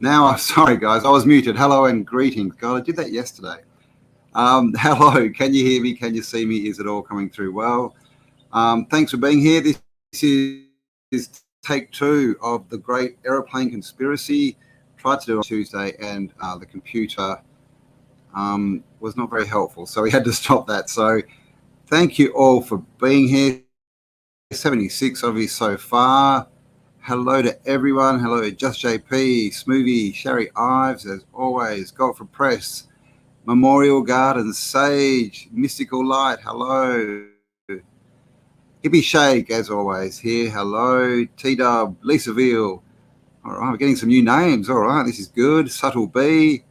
Now, I'm sorry, guys. I was muted. Hello and greetings. God, I did that yesterday. Hello. Can you hear me? Can you see me? Is it all coming through well? Thanks for being here. This is take 2 of the Great Aeroplane Conspiracy. Tried to do it on Tuesday, and the computer was not very helpful, so we had to stop that. So thank you all for being here. 76 of you so far. Hello to everyone. Hello to Just JP, Smoothie, Sherry Ives, as always, Golfer Press, Memorial Gardens, Sage, Mystical Light, hello. Hippie Shake, as always, here, hello. T-Dub, Lisa Veal. All right, we're getting some new names. All right, this is good. Subtle B.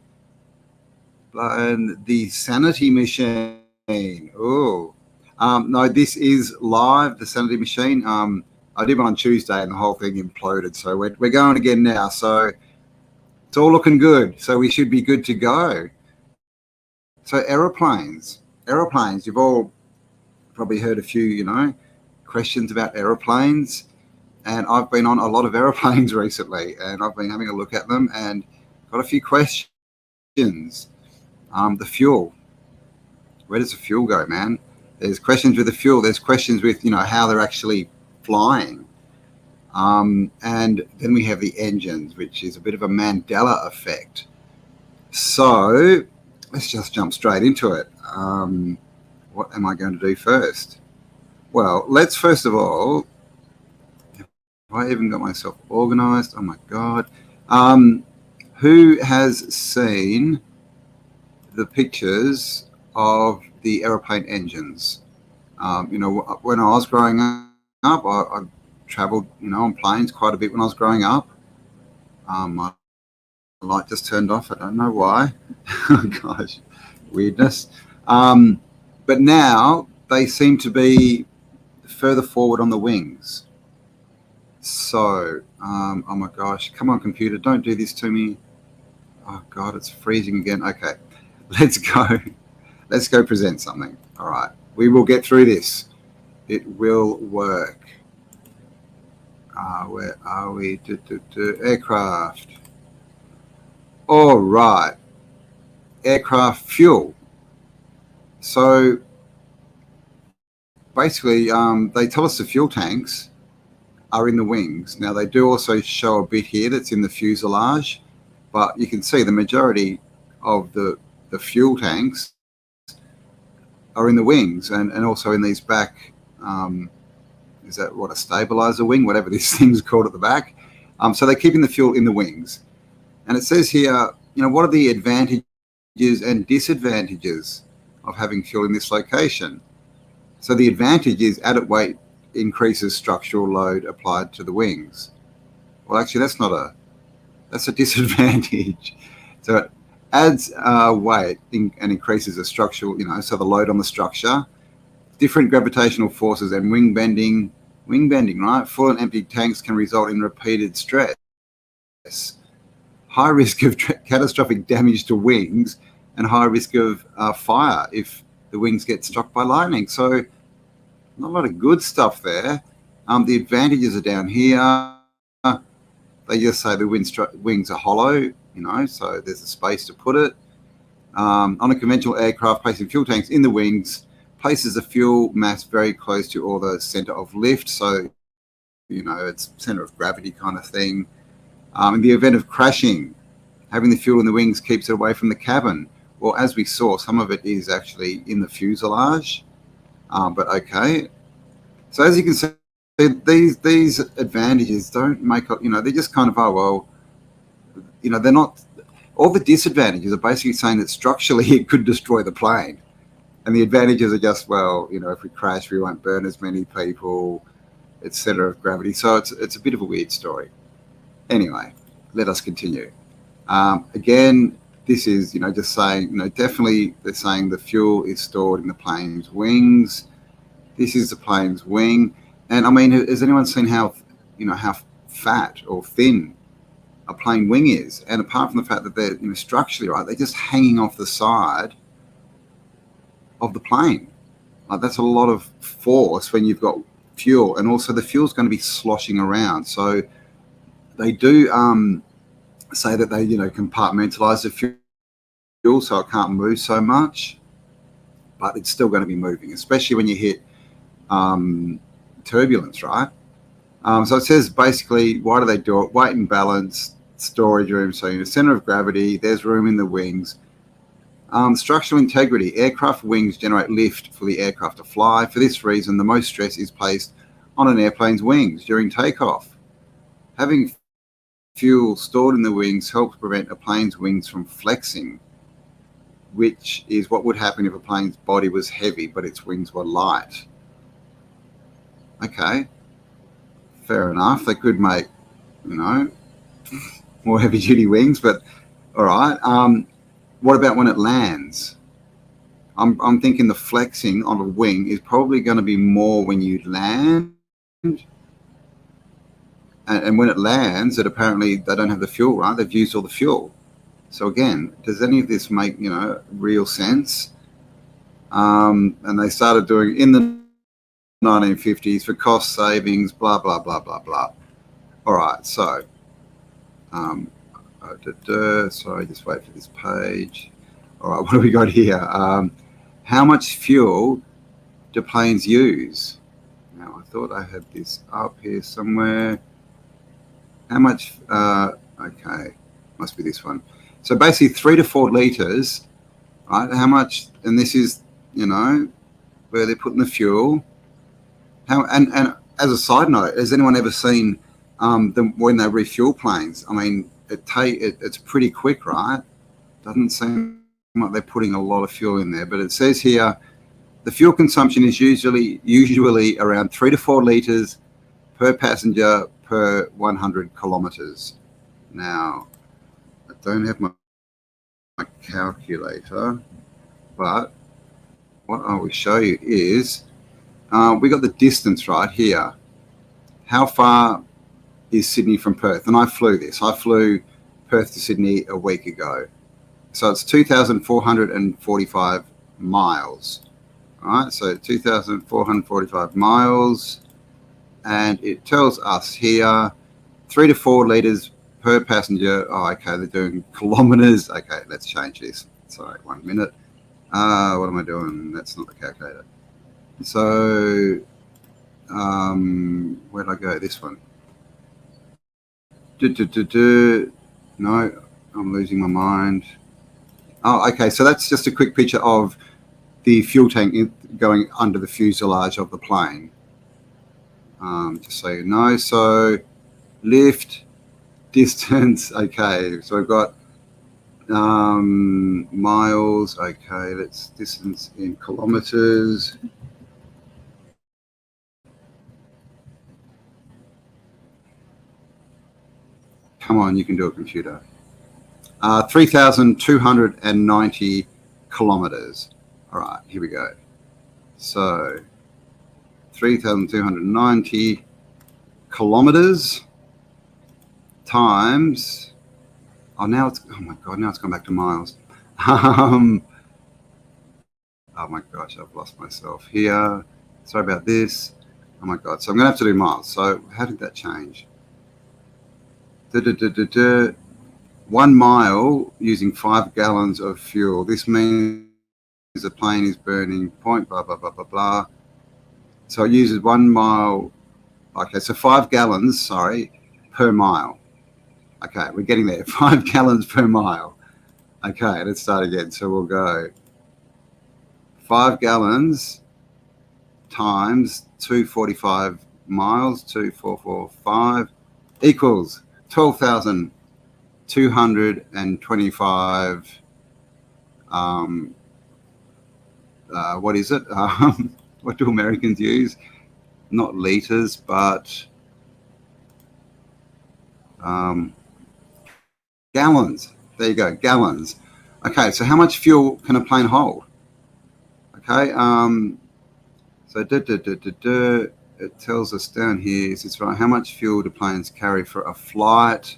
And the Sanity Machine. Oh, no, this is live, the Sanity Machine. I did one on Tuesday and the whole thing imploded. So we're going again now. So it's all looking good. So we should be good to go. So aeroplanes, you've all probably heard a few, questions about aeroplanes. And I've been on a lot of aeroplanes recently, and I've been having a look at them and got a few questions. The fuel, where does the fuel go, man? There's questions with the fuel. There's questions with, how they're actually flying. And then we have the engines, which is a bit of a Mandela effect. So let's just jump straight into it. What am I going to do first? Well, let's first of all, have I even got myself organized? Oh my God. Who has seen the pictures of the aeroplane engines? When I was growing up, I traveled, on planes quite a bit when I was growing up. My light just turned off. I don't know why. Oh, gosh, weirdness. But now they seem to be further forward on the wings. So, oh my gosh, come on, computer, don't do this to me. Oh God, it's freezing again. Okay, let's go. Let's go present something. All right, we will get through this. It will work. Where are we? Aircraft. All right. Aircraft fuel. So basically, they tell us the fuel tanks are in the wings. Now, they do also show a bit here that's in the fuselage, but you can see the majority of the fuel tanks are in the wings and also in these back, is that what, a stabilizer wing, whatever this thing's called at the back. So they're keeping the fuel in the wings. And it says here, what are the advantages and disadvantages of having fuel in this location? So the advantage is added weight increases structural load applied to the wings. Well, actually, that's a disadvantage. So it adds weight and increases the structural, so the load on the structure. Different gravitational forces and wing bending, right? Full and empty tanks can result in repeated stress. High risk of catastrophic damage to wings and high risk of fire if the wings get struck by lightning. So not a lot of good stuff there. The advantages are down here. They just say the wings are hollow, so there's a space to put it. On a conventional aircraft, placing fuel tanks in the wings places the fuel mass very close to all the center of lift. So, it's center of gravity kind of thing. In the event of crashing, having the fuel in the wings keeps it away from the cabin. Well, as we saw, some of it is actually in the fuselage, but okay. So as you can see, these advantages don't make up, they're just kind of, they're not, all the disadvantages are basically saying that structurally it could destroy the plane. And the advantages are just, if we crash, we won't burn as many people, et cetera, of gravity. So it's a bit of a weird story. Anyway, let us continue. Again, this is, just saying, definitely they're saying the fuel is stored in the plane's wings. This is the plane's wing. And I mean, has anyone seen how fat or thin a plane wing is? And apart from the fact that they're, structurally, right, they're just hanging off the side of the plane. Like, that's a lot of force when you've got fuel, and also the fuel's going to be sloshing around. So they do say that they, compartmentalize the fuel so it can't move so much, but it's still going to be moving, especially when you hit turbulence, right? So it says basically, why do they do it? Weight and balance, storage room. So in the center of gravity, there's room in the wings. Structural integrity. Aircraft wings generate lift for the aircraft to fly. For this reason, the most stress is placed on an airplane's wings during takeoff. Having fuel stored in the wings helps prevent a plane's wings from flexing, which is what would happen if a plane's body was heavy but its wings were light. Okay, fair enough. They could make, more heavy-duty wings, but all right. What about when it lands? I'm thinking the flexing on a wing is probably going to be more when you land. And when it lands, that apparently they don't have the fuel, right? They've used all the fuel. So again, does any of this make, real sense? And they started doing in the 1950s for cost savings, blah, blah, blah, blah, blah. All right, so, sorry, just wait for this page. All right, what do we got here? How much fuel do planes use? Now, I thought I had this up here somewhere. How much? Okay, must be this one. So basically 3 to 4 liters, right? How much? And this is, where they're putting the fuel. How? And as a side note, has anyone ever seen them when they refuel planes? I mean, it's pretty quick, right? Doesn't seem like they're putting a lot of fuel in there, but it says here the fuel consumption is usually around 3 to 4 liters per passenger per 100 kilometers. Now, I don't have my calculator, but what I will show you is we got the distance right here. How far is Sydney from Perth? And I flew this. I flew Perth to Sydney a week ago. So it's 2,445 miles. All right, so 2,445 miles. And it tells us here 3 to 4 liters per passenger. Oh, okay, they're doing kilometers. Okay, let's change this. Sorry, 1 minute. What am I doing? That's not the calculator. So, where'd I go? This one. No, I'm losing my mind. Oh, okay, so that's just a quick picture of the fuel tank going under the fuselage of the plane. Just so you know. So lift, distance, okay. So we've got miles, okay, that's distance in kilometers. Come on, you can do it, computer. 3,290 kilometers. All right, here we go. So 3,290 kilometers times, oh my God, now it's gone back to miles. Oh my gosh, I've lost myself here. Sorry about this. Oh my God, so I'm gonna have to do miles. So how did that change? 1 mile using 5 gallons of fuel. This means the plane is burning point, blah, blah, blah, blah, blah. So it uses 1 mile. Okay, so 5 gallons, sorry, per mile. Okay, we're getting there. 5 gallons per mile. Okay, let's start again. So we'll go 5 gallons times 245 miles, 2,445 equals 12,225. What is it? What do Americans use? Not liters, but gallons. There you go, gallons. Okay, so how much fuel can a plane hold? Okay, so it tells us down here, it's right, how much fuel do planes carry for a flight?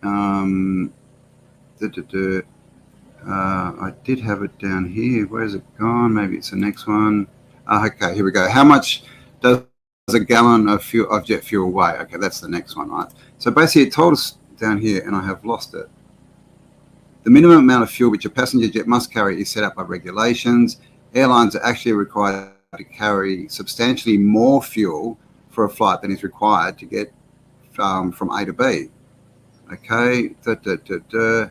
I did have it down here. Where's it gone? Maybe it's the next one. Okay, here we go. How much does a gallon of fuel, of jet fuel weigh? Okay, that's the next one, right? So basically it told us down here, and I have lost it. The minimum amount of fuel which a passenger jet must carry is set up by regulations. Airlines are actually required to carry substantially more fuel for a flight than is required to get from A to B. Okay, the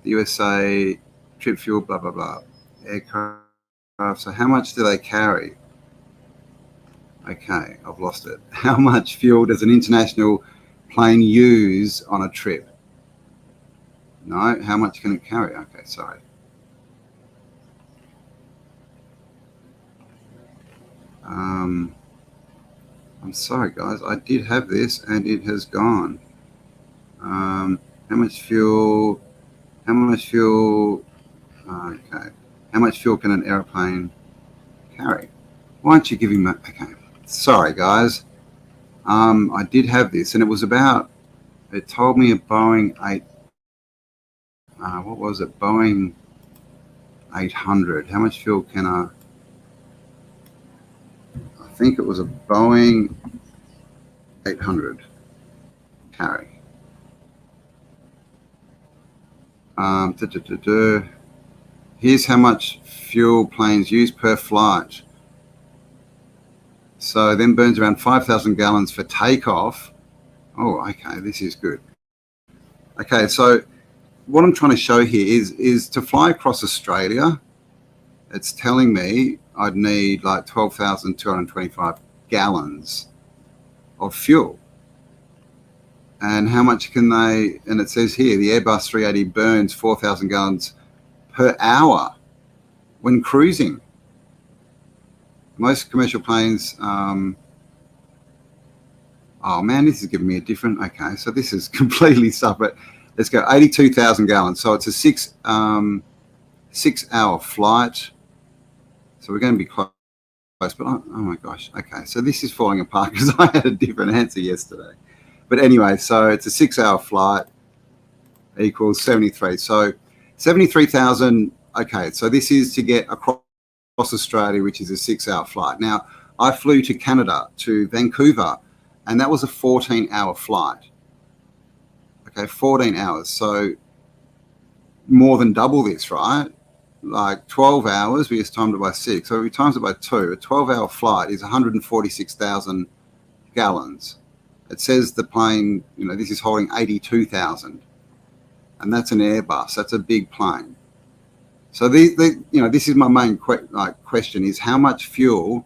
USA trip fuel, blah, blah, blah. Aircraft, so how much do they carry? Okay, I've lost it. How much fuel does an international plane use on a trip? No, how much can it carry? Okay, sorry. I'm sorry, guys. I did have this and it has gone. How much fuel? How much fuel? Okay. How much fuel can an airplane carry? Why aren't you giving me? Okay. Sorry, guys. I did have this, and it was about. It told me a Boeing 8. What was it? Boeing 800. How much fuel can I think it was a Boeing 800 carry. Here's how much fuel planes use per flight. So then burns around 5,000 gallons for takeoff. Oh, okay, this is good. Okay, so what I'm trying to show here is to fly across Australia, it's telling me I'd need like 12,225 gallons of fuel. And how much can they, and it says here, the Airbus 380 burns 4,000 gallons per hour when cruising. Most commercial planes, oh man, this is giving me a different, okay, so this is completely separate. Let's go 82,000 gallons. So it's a 6 hour flight. So we're going to be close, but oh my gosh. Okay. So this is falling apart because I had a different answer yesterday. But anyway, so it's a 6 hour flight equals 73. So 73,000. Okay. So this is to get across Australia, which is a 6 hour flight. Now I flew to Canada, to Vancouver, and that was a 14-hour flight. Okay, 14 hours. So more than double this, right? Like 12 hours, we just timed it by 6. So we times it by 2. A 12-hour flight is 146,000 gallons. It says the plane, you know, this is holding 82,000. And that's an Airbus. That's a big plane. So you know, this is my main question is how much fuel,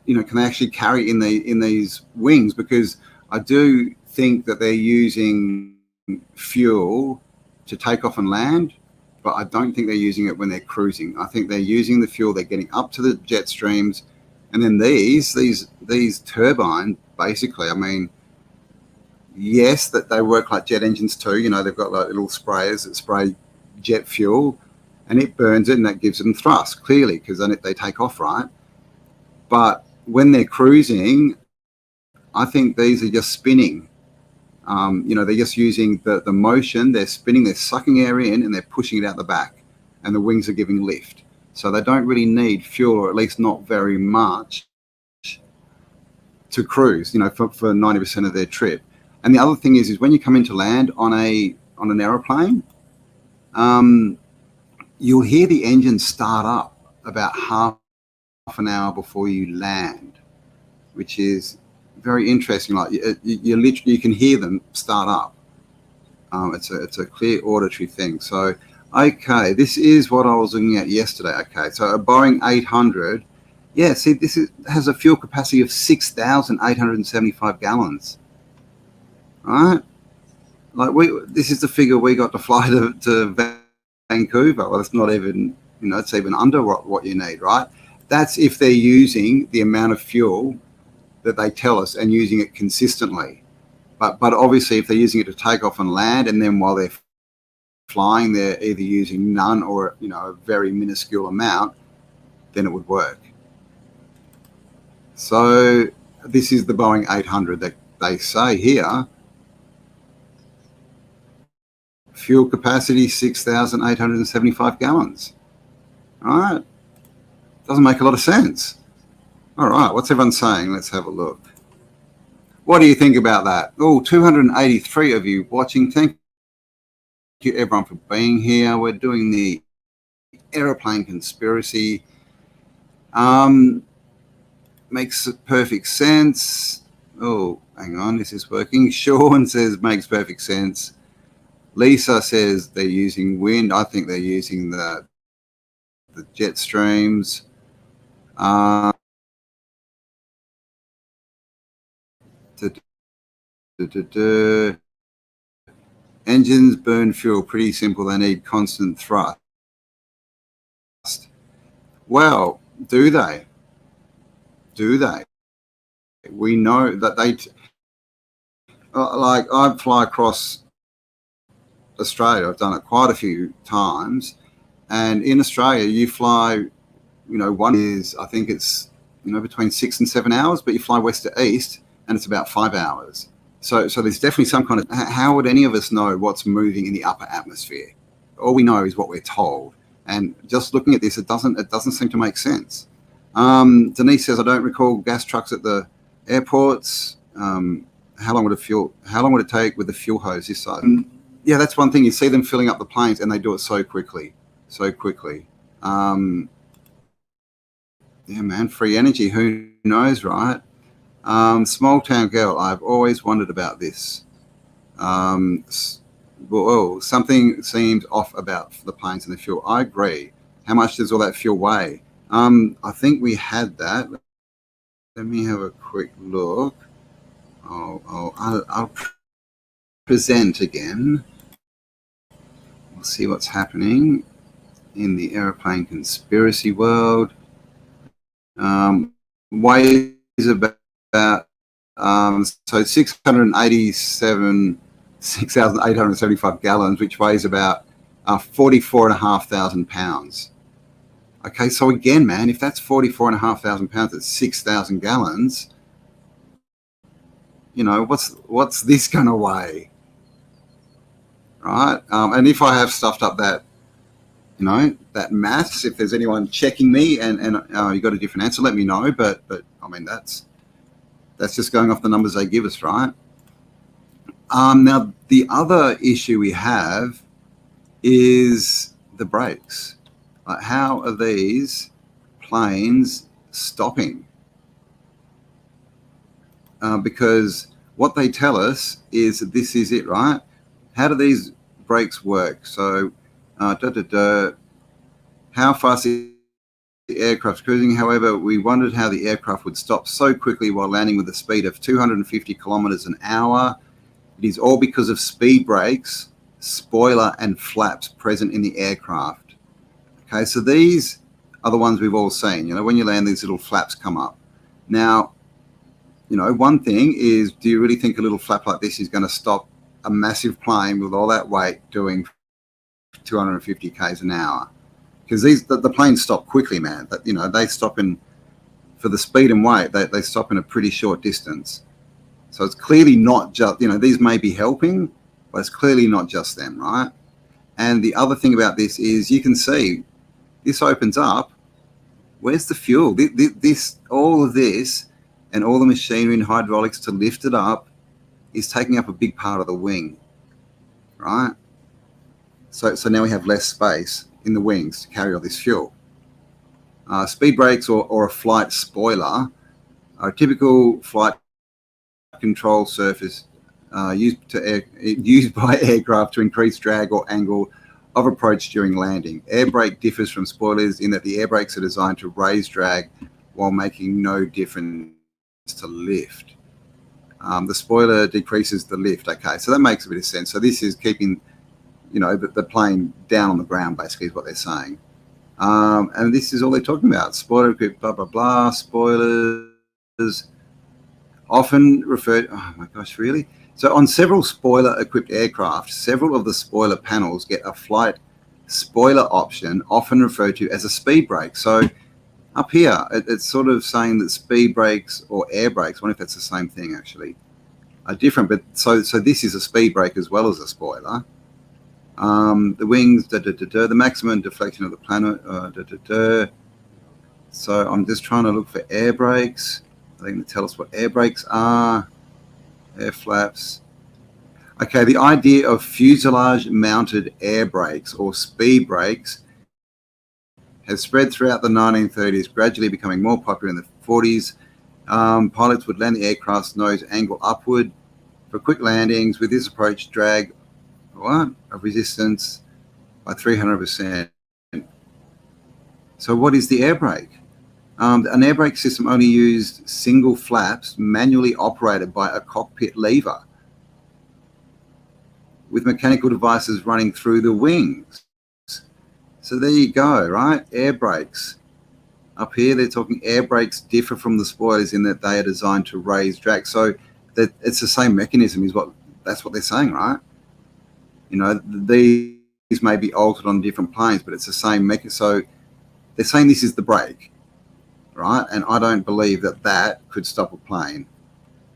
you know, can they actually carry in these wings? Because I do think that they're using fuel to take off and land, but I don't think they're using it when they're cruising. I think they're using the fuel, they're getting up to the jet streams, and then these turbines, basically, I mean, yes, that they work like jet engines too. You know, they've got like little sprayers that spray jet fuel, and it burns it, and that gives them thrust, clearly, because then they take off, right? But when they're cruising, I think these are just spinning. You know, they're just using the motion, they're spinning, they're sucking air in and they're pushing it out the back, and the wings are giving lift. So they don't really need fuel, or at least not very much, to cruise, you know, for 90% of their trip. And the other thing is when you come into land on an aeroplane, you'll hear the engine start up about half an hour before you land, which is very interesting. Like you literally, you can hear them start up. It's a clear auditory thing. So, okay, this is what I was looking at yesterday. Okay, so a Boeing 800, yeah. See, has a fuel capacity of 6,875 gallons. All right, like this is the figure we got to fly to Vancouver. Well, it's not even, you know, it's even under what you need, right? That's if they're using the amount of fuel that they tell us and using it consistently. But obviously if they're using it to take off and land, and then while they're flying they're either using none or, you know, a very minuscule amount, then it would work. So this is the Boeing 800 that they say here. Fuel capacity 6,875 gallons. All right, doesn't make a lot of sense. All right, what's everyone saying? Let's have a look. What do you think about that? Oh, 283 of you watching. Thank you, everyone, for being here. We're doing the aeroplane conspiracy. Makes perfect sense. Oh, hang on, is this working? Sean says makes perfect sense. Lisa says they're using wind. I think they're using the jet streams. Engines burn fuel. Pretty simple. They need constant thrust. Well, do they? Do they? We know that they... like, I fly across Australia. I've done it quite a few times. And in Australia, you fly, one is, I think it's, between 6 and 7 hours, but you fly west to east and it's about 5 hours. So there's definitely some kind of... How would any of us know what's moving in the upper atmosphere? All we know is what we're told. And just looking at this, it doesn't seem to make sense. Denise says, I don't recall gas trucks at the airports. How long would it take with the fuel hose this side? Yeah, that's one thing. You see them filling up the planes and they do it so quickly. Yeah, man, free energy. Who knows, right? Small town girl, I've always wondered about this. Something seems off about the planes and the fuel. I agree. How much does all that fuel weigh? I think we had that. Let me have a quick look. I'll present again. We'll see what's happening in the aeroplane conspiracy world. Weighs about 6,875 gallons, which weighs about 44,500 pounds. Okay, so again, man, if that's 44,500 pounds, that's 6,000 gallons. What's this going to weigh? Right? And if I have stuffed up that, that maths, if there's anyone checking me and you got a different answer, let me know. But I mean, that's just going off the numbers they give us, right? Now, the other issue we have is the brakes. Like, how are these planes stopping? Because what they tell us is that this is it, right? How do these brakes work? So, how fast the aircraft's cruising. However, we wondered how the aircraft would stop so quickly while landing with a speed of 250 kilometers an hour. It is all because of speed brakes, spoiler, and flaps present in the aircraft. Okay, so these are the ones we've all seen. When you land, these little flaps come up. Now, one thing is, do you really think a little flap like this is going to stop a massive plane with all that weight doing 250 k's an hour? Because the planes stop quickly, man. They stop for the speed and weight, they stop in a pretty short distance. So it's clearly not just, these may be helping, but it's clearly not just them, right? And the other thing about this is you can see this opens up. Where's the fuel? All of this and all the machinery and hydraulics to lift it up is taking up a big part of the wing, right? So now we have less space in the wings to carry all this fuel. Speed brakes or a flight spoiler are a typical flight control surface used by aircraft to increase drag or angle of approach during landing. Air brake differs from spoilers in that the air brakes are designed to raise drag while making no difference to lift. The spoiler decreases the lift. Okay, so that makes a bit of sense. So this is keeping, the plane down on the ground, basically, is what they're saying. And this is all they're talking about. Spoiler equipped, blah, blah, blah. Spoilers often referred... Oh, my gosh, really? So on several spoiler-equipped aircraft, several of the spoiler panels get a flight spoiler option, often referred to as a speed brake. So up here, it's sort of saying that speed brakes or air brakes, I wonder if that's the same thing, actually, are different. But so this is a speed brake as well as a spoiler. The wings, the maximum deflection of the planet, So I'm just trying to look for air brakes. They're going to tell us what air brakes are. Air flaps. Okay, the idea of fuselage-mounted air brakes or speed brakes has spread throughout the 1930s, gradually becoming more popular in the 40s. Pilots would land the aircraft's nose angle upward for quick landings. With this approach, drag of resistance by 300%. So what is the air brake? An air brake system only used single flaps manually operated by a cockpit lever with mechanical devices running through the wings. So there you go, right? Air brakes. Up here, they're talking air brakes differ from the spoilers in that they are designed to raise drag. So that it's the same mechanism that's what they're saying, right? You know, these may be altered on different planes, but it's the same mechanism. So they're saying this is the brake, right? And I don't believe that could stop a plane.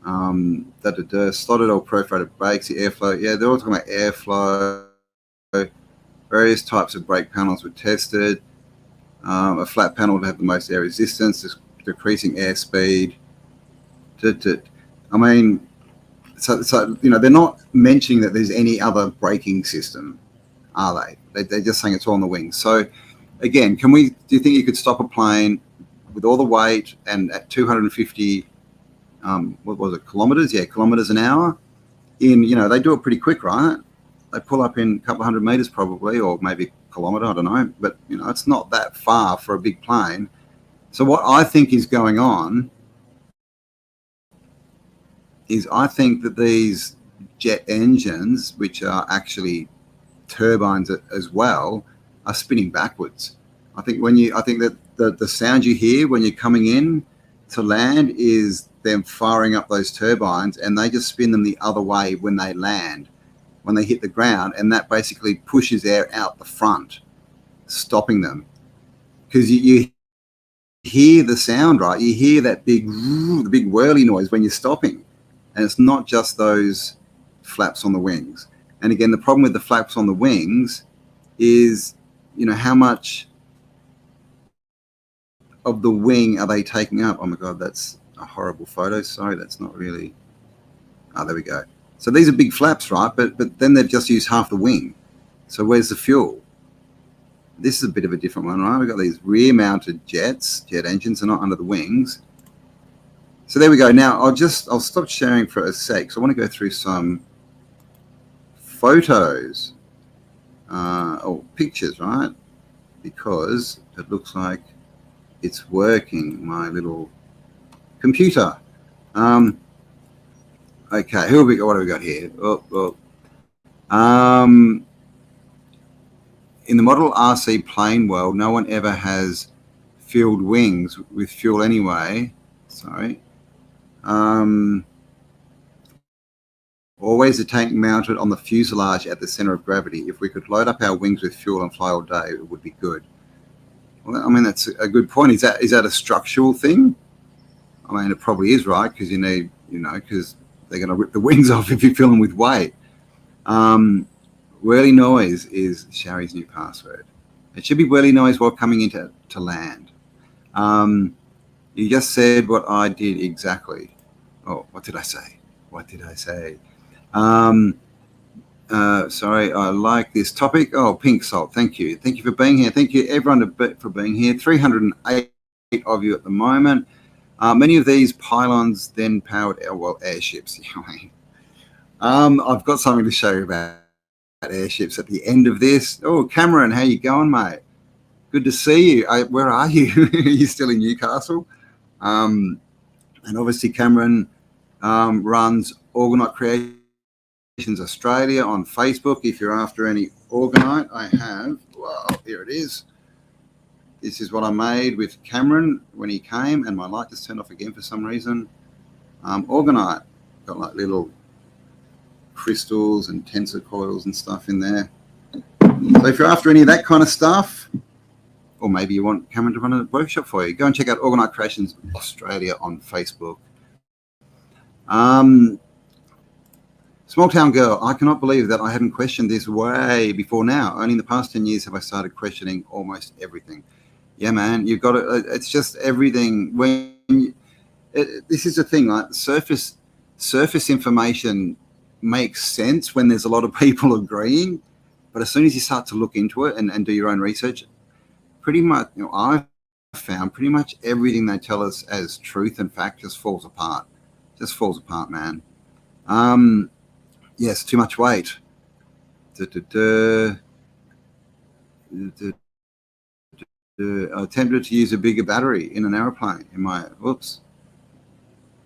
Slotted or perforated brakes, the airflow. Yeah, they're all talking about airflow. Various types of brake panels were tested. A flat panel would have the most air resistance, decreasing airspeed. I mean, so you know, they're not mentioning that there's any other braking system, are they? They're just saying it's all on the wings. So again, do you think you could stop a plane with all the weight and at 250 what was it, kilometers? Yeah, kilometers an hour. You know, they do it pretty quick, right? They pull up in a couple of 100 meters probably, or maybe a kilometer, I don't know. But, you know, it's not that far for a big plane. So what I think is going on is I think that these jet engines, which are actually turbines as well, are spinning backwards. I think that the sound you hear when you're coming in to land is them firing up those turbines, and they just spin them the other way when they land, when they hit the ground, and that basically pushes air out the front, stopping them. Because you hear the sound, right? You hear that big whirly noise when you're stopping, and it's not just those flaps on the wings. And again, the problem with the flaps on the wings is, you know, how much of the wing are they taking up? Oh my God, that's a horrible photo. Sorry, that's not really. Oh, there we go. So these are big flaps, right? But then they've just used half the wing. So where's the fuel? This is a bit of a different one, right? We've got these rear-mounted jet engines, they're not under the wings. So there we go. Now I'll stop sharing for a sec. So I want to go through some photos or pictures, right? Because it looks like it's working, my little computer. Okay, what have we got here? In the model RC plane world, no one ever has filled wings with fuel anyway. Sorry. Always a tank mounted on the fuselage at the center of gravity. If we could load up our wings with fuel and fly all day, it would be good. Well, I mean, that's a good point. Is that a structural thing? I mean, it probably is, right? Because you need, you know, because they're going to rip the wings off if you fill them with weight. Whirly noise is Sharry's new password. It should be whirly noise while coming into land. You just said what I did exactly. Oh, what did I say? Sorry, I like this topic. Oh, Pink Salt, thank you. Thank you for being here. Thank you, everyone, for being here. 308 of you at the moment. Many of these pylons then powered airships. I've got something to show you about airships at the end of this. Oh, Cameron, how you going, mate? Good to see you. Where are you? Are you still in Newcastle? And obviously Cameron runs Orgonite Creations Australia on Facebook. If you're after any Orgonite, I have. Well, here it is. This is what I made with Cameron when he came, and my light just turned off again for some reason. Orgonite, got like little crystals and tensor coils and stuff in there. So if you're after any of that kind of stuff, or maybe you want Cameron to run a workshop for you, go and check out Orgonite Creations Australia on Facebook. Small town girl, I cannot believe that I hadn't questioned this way before now. Only in the past 10 years have I started questioning almost everything. Yeah, man, you've got to. It's just everything. This is the thing, like surface information makes sense when there's a lot of people agreeing, but as soon as you start to look into it and do your own research, pretty much, I've found pretty much everything they tell us as truth and fact just falls apart. Just falls apart, man. Yes, too much weight. I attempted to use a bigger battery in an aeroplane.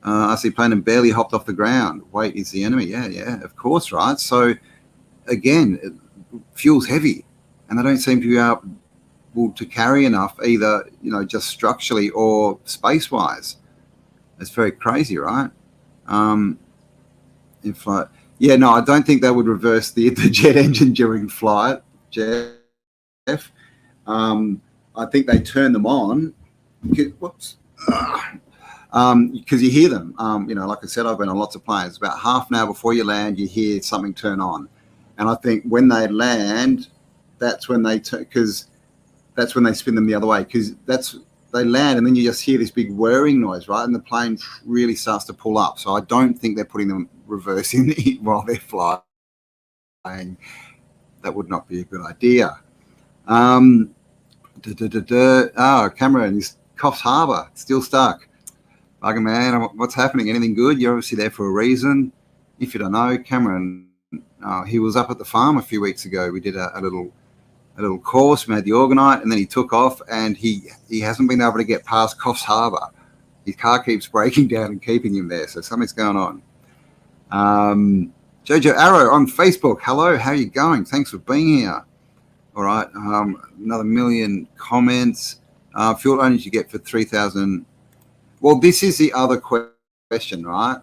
I see plane and barely hopped off the ground. Weight is the enemy. Yeah, of course, right? So again, fuel's heavy, and they don't seem to be able to carry enough either, just structurally or space-wise. It's very crazy, right? In flight. Yeah, no, I don't think they would reverse the jet engine during flight, Jeff. I think they turn them on. Whoops. Because you hear them. Like I said, I've been on lots of planes. About half an hour before you land, you hear something turn on. And I think when they land, that's when they because that's when they spin them the other way. Because they land, and then you just hear this big whirring noise, right? And the plane really starts to pull up. So I don't think they're putting them reversing while they're flying. That would not be a good idea. Cameron, he's Coffs Harbour, still stuck. Bugger, man, what's happening? Anything good? You're obviously there for a reason. If you don't know, Cameron, he was up at the farm a few weeks ago. We did a little course, made the orgonite, and then he took off, and he hasn't been able to get past Coffs Harbour. His car keeps breaking down and keeping him there, so something's going on. Jojo Arrow on Facebook. Hello, how are you going? Thanks for being here. All right, another million comments. Fuel only you get for 3,000. Well, this is the other question, right?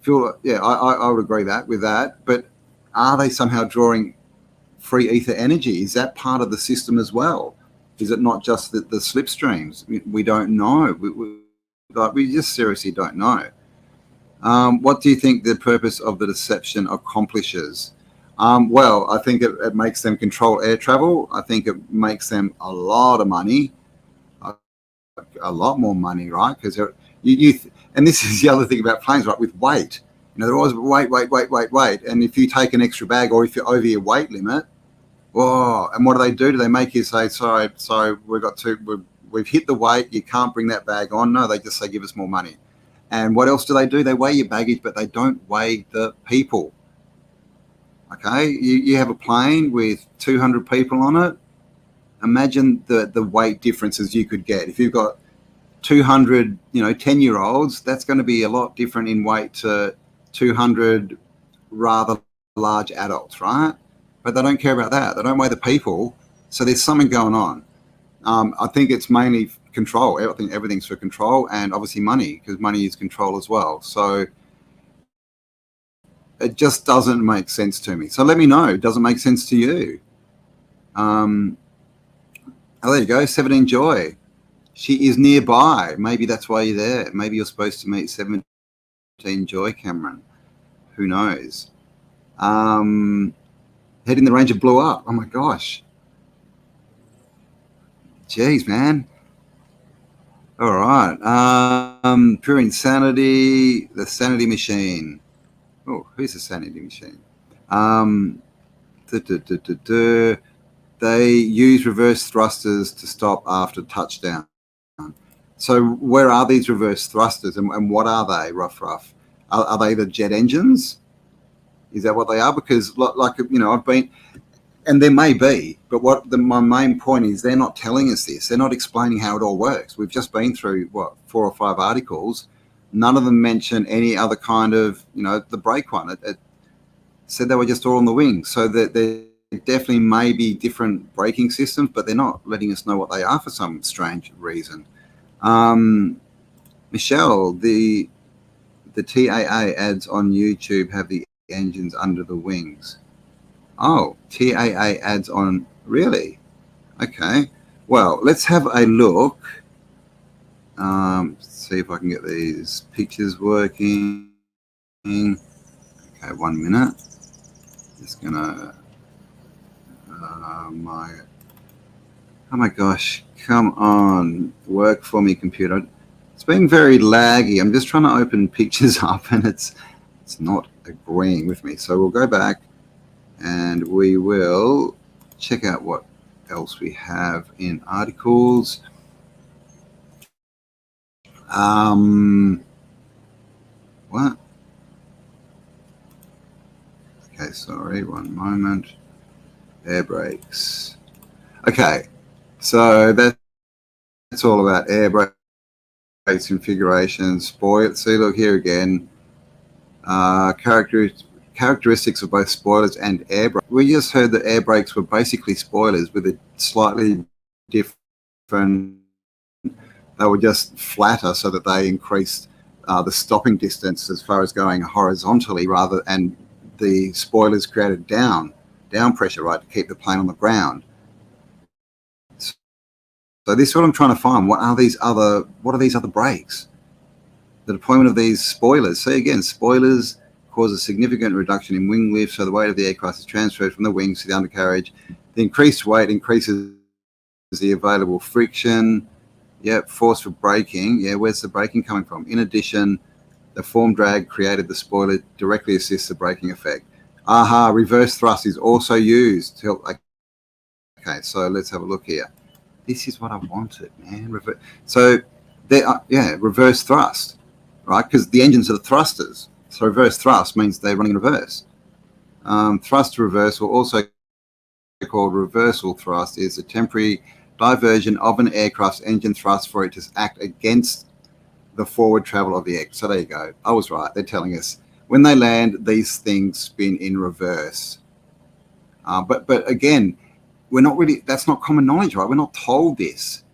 Fuel, yeah, I would agree with that. But are they somehow drawing free ether energy? Is that part of the system as well? Is it not just the slipstreams? We don't know. We just seriously don't know. What do you think the purpose of the deception accomplishes? Well, I think it makes them control air travel. I think it makes them a lot of money, a lot more money, right? Because and this is the other thing about planes, right? With weight, they're always weight. And if you take an extra bag, or if you're over your weight limit, whoa! And what do? Do they make you say, sorry, we've hit the weight, you can't bring that bag on? No, they just say, give us more money. And what else do? They weigh your baggage, but they don't weigh the people. Okay, you have a plane with 200 people on it. Imagine the weight differences you could get. If you've got 200, 10-year-olds, that's going to be a lot different in weight to 200 rather large adults, right? But they don't care about that. They don't weigh the people. So there's something going on. I think it's mainly control. I think everything's for control, and obviously money, because money is control as well. So it just doesn't make sense to me. So let me know. Does it make sense to you? Oh, there you go. 17 Joy. She is nearby. Maybe that's why you're there. Maybe you're supposed to meet 17 Joy, Cameron. Who knows? Heading the Ranger blew up. Oh my gosh. Jeez, man. All right. Pure Insanity, the Sanity Machine. Oh, who's the Sanity Machine? They use reverse thrusters to stop after touchdown. So where are these reverse thrusters, and what are they, rough? Are they the jet engines? Is that what they are? Because I've been, and there may be, but my main point is they're not telling us this. They're not explaining how it all works. We've just been through 4 or 5 articles. None of them mention any other kind of, the brake one. It said they were just all on the wing. So that there definitely may be different braking systems, but they're not letting us know what they are for some strange reason. Michelle, the TAA ads on YouTube have the engines under the wings. Oh, TAA ads on, really? Okay. Well, let's have a look. See if I can get these pictures working. Okay, 1 minute. Just gonna Oh my gosh, come on, work for me, computer. It's being very laggy. I'm just trying to open pictures up and it's not agreeing with me. So we'll go back and we will check out what else we have in articles. What? Okay, sorry, one moment. Air brakes. Okay, so that's all about air brakes configurations. See, look here again. Characteristics of both spoilers and air brakes. We just heard that air brakes were basically spoilers with a slightly different. They were just flatter so that they increased the stopping distance as far as going horizontally and the spoilers created down pressure, right, to keep the plane on the ground. So this is what I'm trying to find. What are these other brakes? The deployment of these spoilers. See again, spoilers cause a significant reduction in wing lift, so the weight of the aircraft is transferred from the wings to the undercarriage. The increased weight increases the available friction. Yep, force for braking. Yeah, where's the braking coming from? In addition, the form drag created the spoiler directly assists the braking effect. Aha, reverse thrust is also used to help. Okay, so let's have a look here. This is what I wanted, man. So there are, reverse thrust, right? Because the engines are the thrusters. So reverse thrust means they're running in reverse. Thrust reversal, also called reversal thrust, is a temporary diversion of an aircraft's engine thrust for it to act against the forward travel of the aircraft. So there you go. I was right. They're telling us when they land, these things spin in reverse. But again, we're not really. That's not common knowledge, right? We're not told this.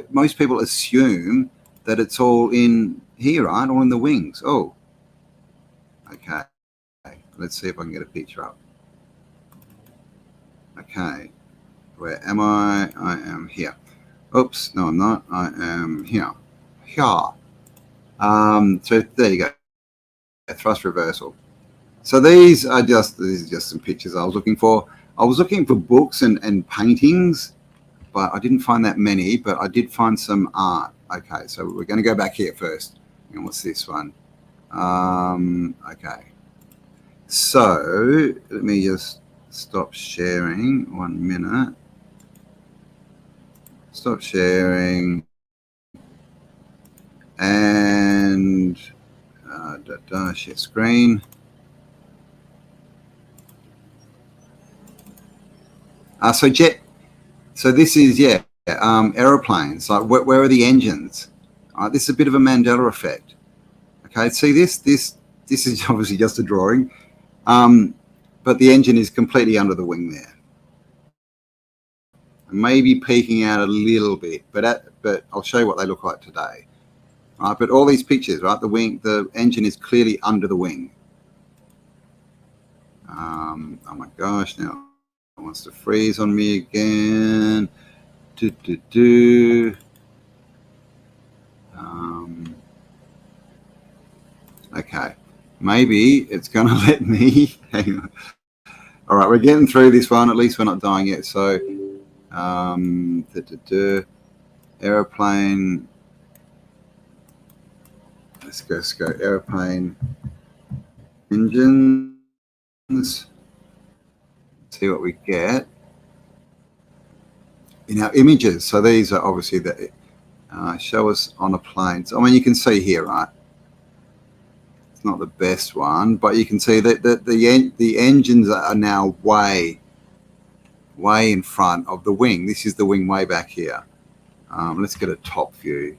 Most people assume that it's all in here, right? All in the wings. Oh, okay. Let's see if I can get a picture up. Okay. Where am I? I am here. Oops, no, I'm not. I am here. Here. So there you go. Thrust reversal. So these are just some pictures I was looking for. I was looking for books and paintings, but I didn't find that many. But I did find some art. Okay, so we're going to go back here first. And what's this one? Okay. So let me just stop sharing 1 minute. Stop sharing. And share screen. So this is aeroplanes. Like where are the engines? This is a bit of a Mandela effect. Okay, see this is obviously just a drawing, but the engine is completely under the wing there. Maybe peeking out a little bit, but I'll show you what they look like today. Right, but all these pictures, right? The engine is clearly under the wing. Oh my gosh! Now it wants to freeze on me again. Okay, maybe it's gonna let me. Hang on. All right, we're getting through this one. At least we're not dying yet. So, aeroplane. Let's go. Aeroplane engines. See what we get in our images. So these are obviously the show us on a plane. So, I mean, you can see here, right? It's not the best one, but you can see that the engines are now way in front of the wing. This is the wing way back here. Let's get a top view.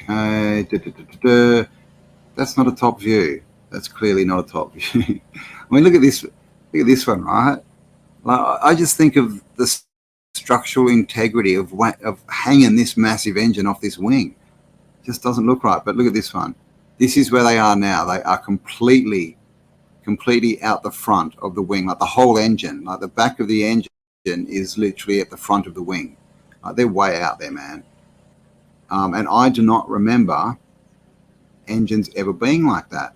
Okay, that's not a top view. That's clearly not a top view. I mean, look at this one, right? Like, I just think of the structural integrity of hanging this massive engine off this wing. It just doesn't look right. But look at this one. This is where they are now. They are completely out the front of the wing, like the whole engine, like the back of the engine is literally at the front of the wing. They're way out there, man. And I do not remember engines ever being like that.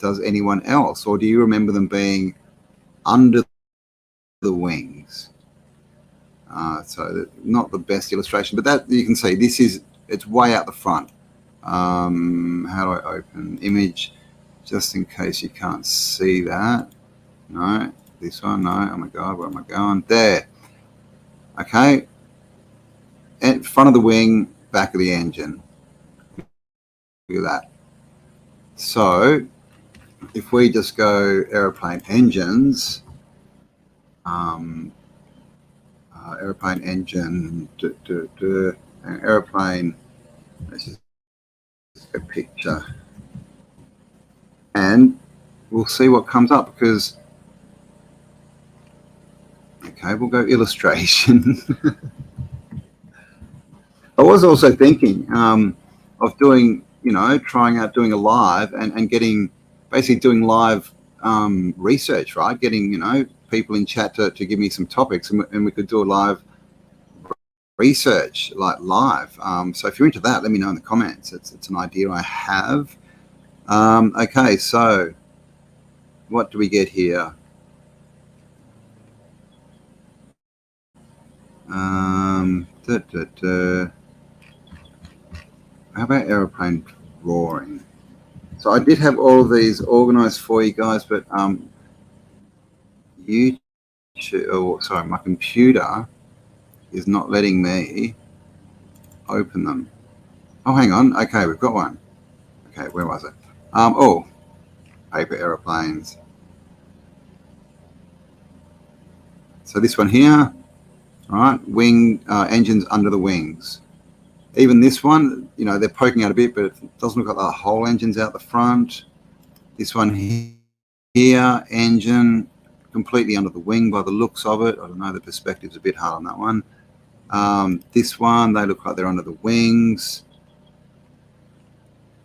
does anyone else? Or do you remember them being under the wings? So not the best illustration, but that you can see it's way out the front. How do I open image just in case you can't see that? No, this one, no. Oh my God, where am I going? There. Okay. And front of the wing, back of the engine. Look at that. So if we just go aeroplane engines, aeroplane engine, aeroplane, this is a picture, and we'll see what comes up because, okay, we'll go illustration. I was also thinking of doing, trying out doing a live and getting, basically doing live research, right? Getting, people in chat to give me some topics and we could do a live research, like live. So if you're into that, let me know in the comments. It's an idea I have. Okay, so what do we get here? How about aeroplane drawing? So I did have all of these organized for you guys, but my computer is not letting me open them. Oh, hang on. Okay, we've got one. Okay, where was it? Paper aeroplanes. So this one here, all right, wing engines under the wings. Even this one, they're poking out a bit, but it doesn't look like the whole engine's out the front. This one here, engine completely under the wing by the looks of it. I don't know, the perspective's a bit hard on that one. This one, they look like they're under the wings.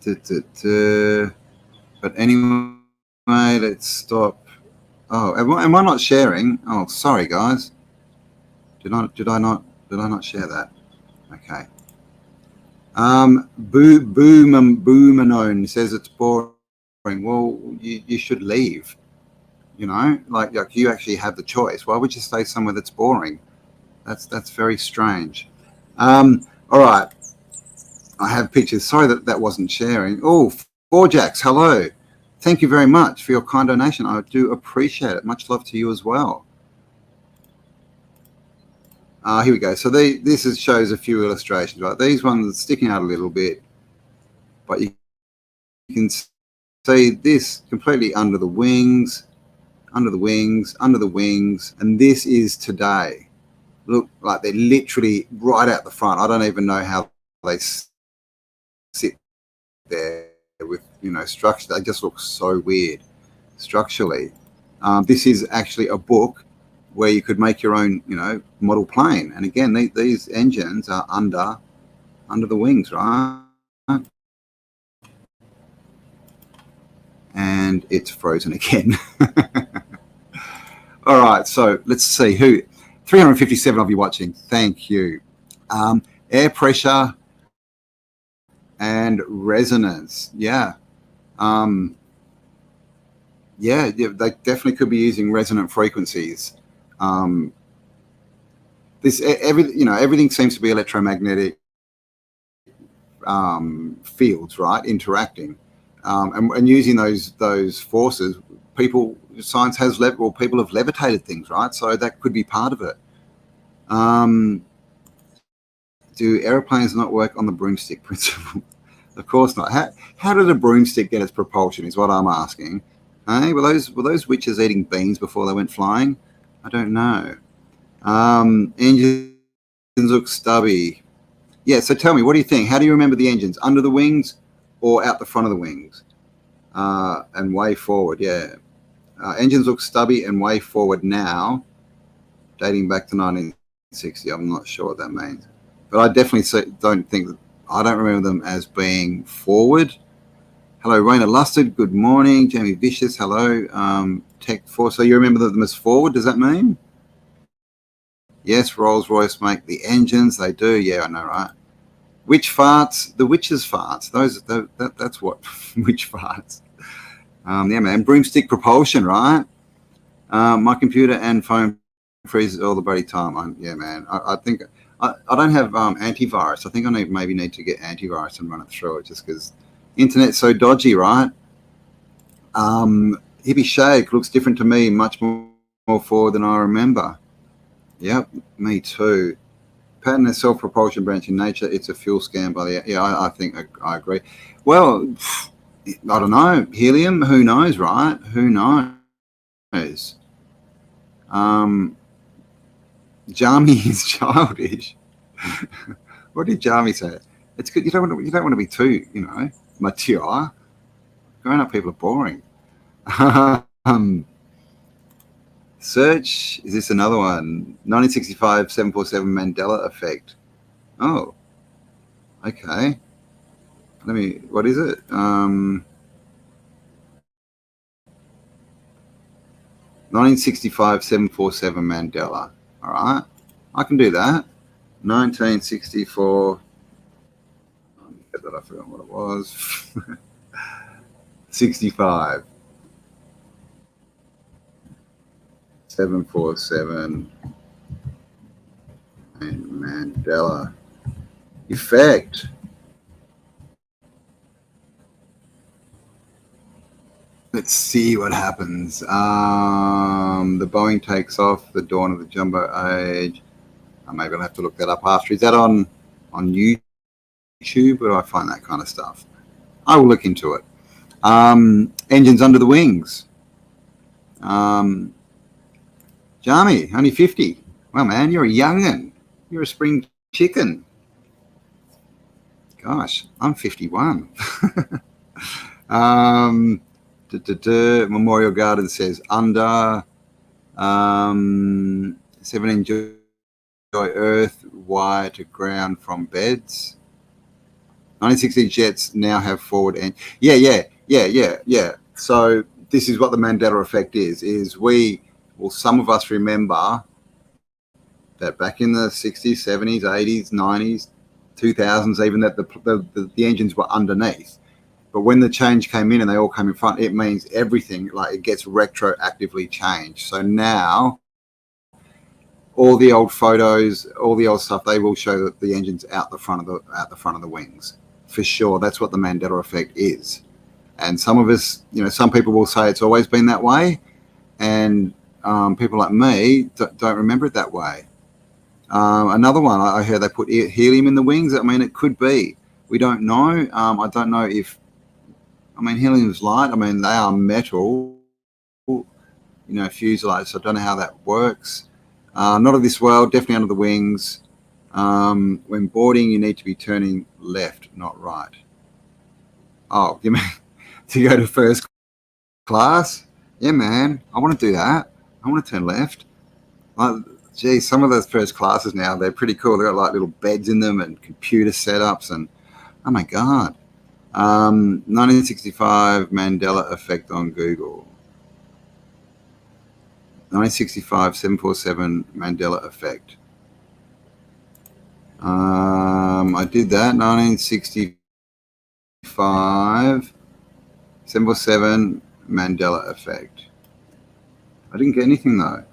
But anyway, let's stop. Oh, am I not sharing? Oh, sorry guys. Did I not share that? Okay. Boomanone says it's boring. Well, you should leave. Like you actually have the choice. Why would you stay somewhere that's boring? That's very strange. All right. I have pictures. Sorry that wasn't sharing. Oh, Forjax, hello. Thank you very much for your kind donation. I do appreciate it. Much love to you as well. Here we go. So this shows a few illustrations, right? These ones are sticking out a little bit, but you can see this completely under the wings, under the wings, under the wings, and this is today. Look like they're literally right out the front. I don't even know how they sit there with structure. They just look so weird structurally. This is actually a book where you could make your own model plane, and again these engines are under the wings, right? And it's frozen again. All right, so let's see who 357 of you watching. Thank you. Air pressure and resonance. Yeah, they definitely could be using resonant frequencies. Everything seems to be electromagnetic fields, right? Interacting, and using those forces. Science has people have levitated things, right? So that could be part of it. Do airplanes not work on the broomstick principle? Of course not. How did a broomstick get its propulsion is what I'm asking. Hey, were those witches eating beans before they went flying? I don't know. Engines look stubby. Yeah, so tell me, what do you think? How do you remember the engines? Under the wings or out the front of the wings? And way forward, yeah. Engines look stubby and way forward now, dating back to 1960. I'm not sure what that means. But I definitely I don't remember them as being forward. Hello, Raina Lusted. Good morning. Jamie Vicious. Hello. Tech 4. So you remember them as forward? Does that mean? Yes, Rolls-Royce make the engines. They do. Yeah, I know, right? Witch farts. The witches' farts. That's what witch farts. Yeah, man. Broomstick propulsion, right? My computer and phone freezes all the bloody time. Yeah, man. I think I don't have antivirus. I think I maybe need to get antivirus and run it through it, just because internet's so dodgy, right? Hippie Shake looks different to me, much more forward than I remember. Yep, me too. Pattern is self-propulsion branch in nature. It's a fuel scam by the... Yeah, I think I agree. Well, I don't know. Helium, who knows, right? Who knows? Jami is childish. What did Jami say? It's good. You don't want to be too, mature. Grown-up people are boring. Search, is this another one? 1965 747 Mandela effect. Oh, okay. What is it? 1965 747 Mandela. All right, I can do that. 1964. Get that, I forgot what it was. 65. 747 and Mandela effect. Let's see what happens. The Boeing takes off, the dawn of the jumbo age. Maybe I'll have to look that up after. Is that on YouTube? Where do I find that kind of stuff? I will look into it. Engines under the wings. Jami, only 50. Well, man, you're a young'un. You're a spring chicken. Gosh, I'm 51. Memorial Garden says under 7 enjoy earth, wire to ground from beds. 1960 jets now have forward end. Yeah. So this is what the Mandela effect is some of us remember that back in the 60s, 70s, 80s, 90s, 2000s, even that the engines were underneath. But when the change came in and they all came in front, it means everything, like it gets retroactively changed. So now all the old photos, all the old stuff, they will show that the engine's out the front of the wings. For sure, that's what the Mandela effect is. And some of us, some people will say it's always been that way, and people like me don't remember it that way. Another one, I heard they put helium in the wings. I mean, it could be. We don't know. I don't know if... helium is light. They are metal, fuselage, so I don't know how that works. Not of this world, definitely under the wings. When boarding, you need to be turning left, not right. Oh, you mean to go to first class? Yeah, man, I want to do that. I want to turn left. Gee, some of those first classes now, they're pretty cool. They've got like little beds in them and computer setups, and oh my God. 1965 Mandela effect on Google. 1965 747 Mandela effect. I did that. 1965 747 Mandela effect. I didn't get anything though.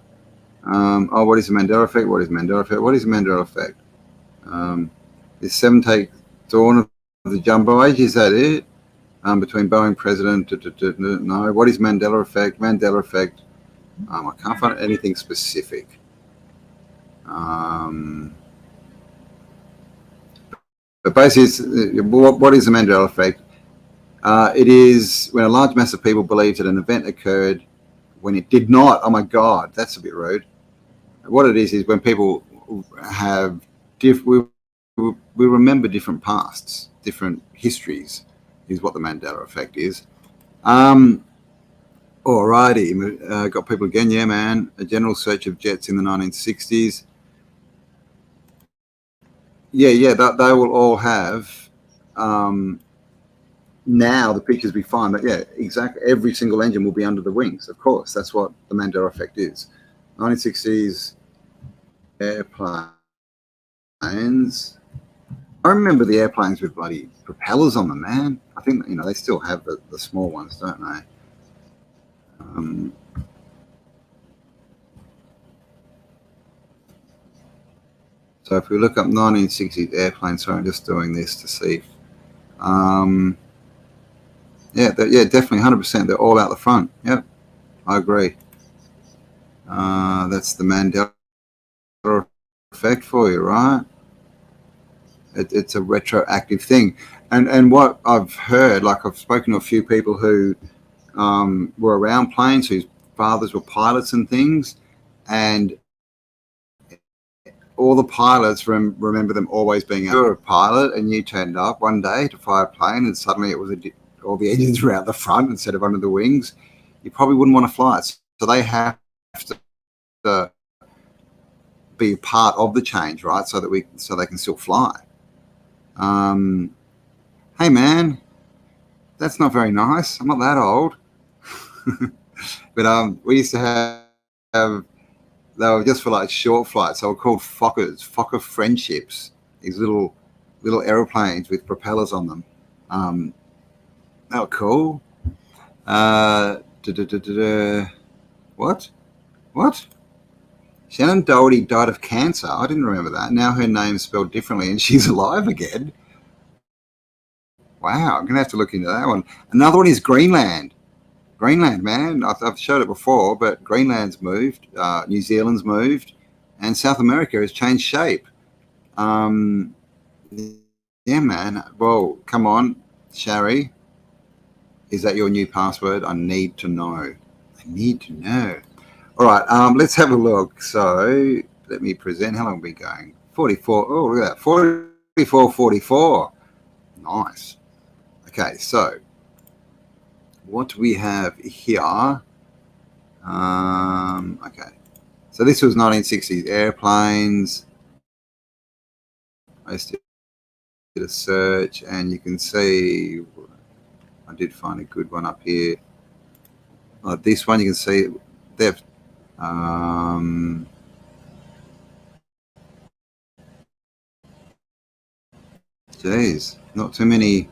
What is the Mandela effect? What is Mandela effect? What is the Mandela effect? Is 7 take dawn of the jumbo age? Is that it? Between Boeing president? No. What is Mandela effect? Mandela effect. I can't find anything specific. But basically, what is the Mandela effect? It is when a large mass of people believes that an event occurred when it did not. Oh my God, that's a bit rude. What it is when people have we remember different pasts, different histories, is what the Mandela effect is. Alrighty, got people again. Yeah, man. A general search of jets in the 1960s. Yeah, they will all have. Now the pictures we find, but yeah, exactly. Every single engine will be under the wings. Of course, that's what the Mandela effect is. 1960s airplanes. I remember the airplanes with bloody propellers on them, man. I think they still have the small ones, don't they? Um, so if we look up 1960s airplanes, sorry, I'm just doing this to see. Yeah, definitely 100%. They're all out the front. Yep, I agree. That's the Mandela effect for you, right? It's a retroactive thing. And what I've heard, like I've spoken to a few people who were around planes, whose fathers were pilots and things, and all the pilots remember them always being you're a pilot, and you turned up one day to fly a plane, and suddenly it was all the engines were out the front instead of under the wings. You probably wouldn't want to fly it. So they have to be part of the change, right? So they can still fly. Hey man, that's not very nice. I'm not that old. But we used to have they were just for like short flights. They were called Fokker friendships. These little aeroplanes with propellers on them. They were cool. What? Shannon Doherty died of cancer. I didn't remember that. Now her name's spelled differently and she's alive again. Wow, I'm going to have to look into that one. Another one is Greenland. Greenland, man. I've showed it before, but Greenland's moved. New Zealand's moved. And South America has changed shape. Yeah, man. Well, come on, Shari. Is that your new password? I need to know. All right, let's have a look. So let me present. How long have we been going? 44. Oh, look at that. 44. Nice. Okay, so what we have here. Okay, so this was 1960s airplanes. I just did a search, and you can see I did find a good one up here. Like this one, you can see they've geez, not too many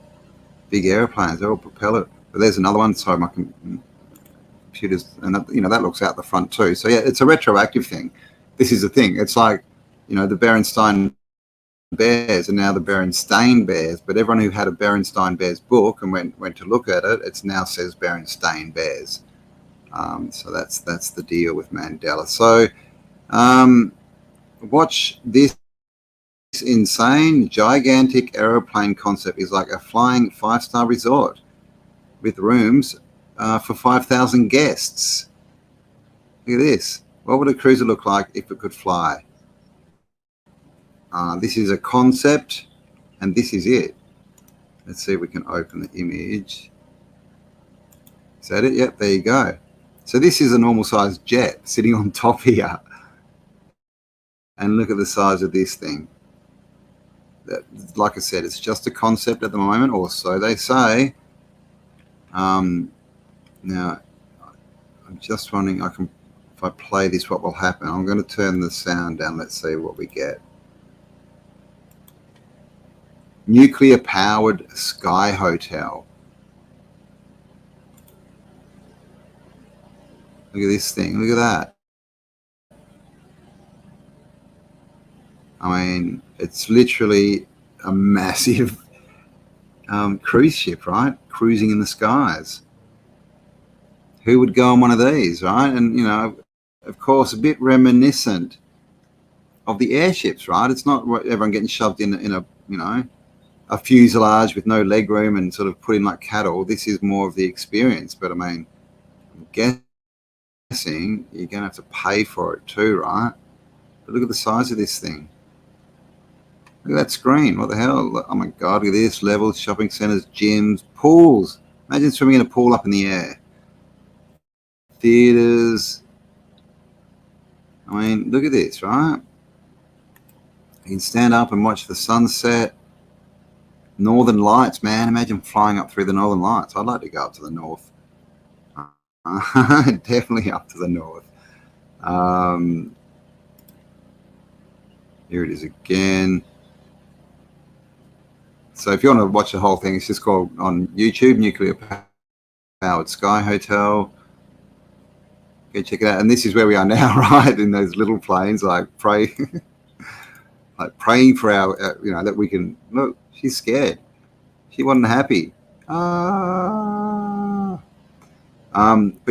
big airplanes. They're all propeller. But there's another one. Sorry, my computers, and that looks out the front too. So yeah, it's a retroactive thing. This is the thing. It's like, the Berenstain Bears and now the Berenstain Bears. But everyone who had a Berenstain Bears book and went to look at it, it now says Berenstain Bears. So that's the deal with Mandela. So watch this insane, gigantic aeroplane concept is like a flying 5-star resort with rooms for 5,000 guests. Look at this. What would a cruiser look like if it could fly? This is a concept, and this is it. Let's see if we can open the image. Is that it? Yep, there you go. So this is a normal sized jet sitting on top here. And look at the size of this thing. Like I said, it's just a concept at the moment, or so they say. Now, I'm just wondering, if I play this, what will happen? I'm going to turn the sound down. Let's see what we get. Nuclear-powered sky hotel. Look at this thing. Look at that. I mean, it's literally a massive cruise ship, right? Cruising in the skies. Who would go on one of these, right? And, of course, a bit reminiscent of the airships, right? It's not everyone getting shoved in a fuselage with no leg room and sort of put in like cattle. This is more of the experience. But, I mean, I'm guessing you're going to have to pay for it too, right? But look at the size of this thing. Look at that screen. What the hell? Oh, my God. Look at this. Levels, shopping centers, gyms, pools. Imagine swimming in a pool up in the air. Theaters. I mean, look at this, right? You can stand up and watch the sunset. Northern Lights, man. Imagine flying up through the Northern Lights. I'd like to go up to the north. Definitely up to the north. Here it is again. So if you want to watch the whole thing, it's just called on YouTube, Nuclear Powered Sky Hotel. Go check it out. And this is where we are now, right? In those little planes, like praying for our you know, that we can look. She's scared. She wasn't happy. But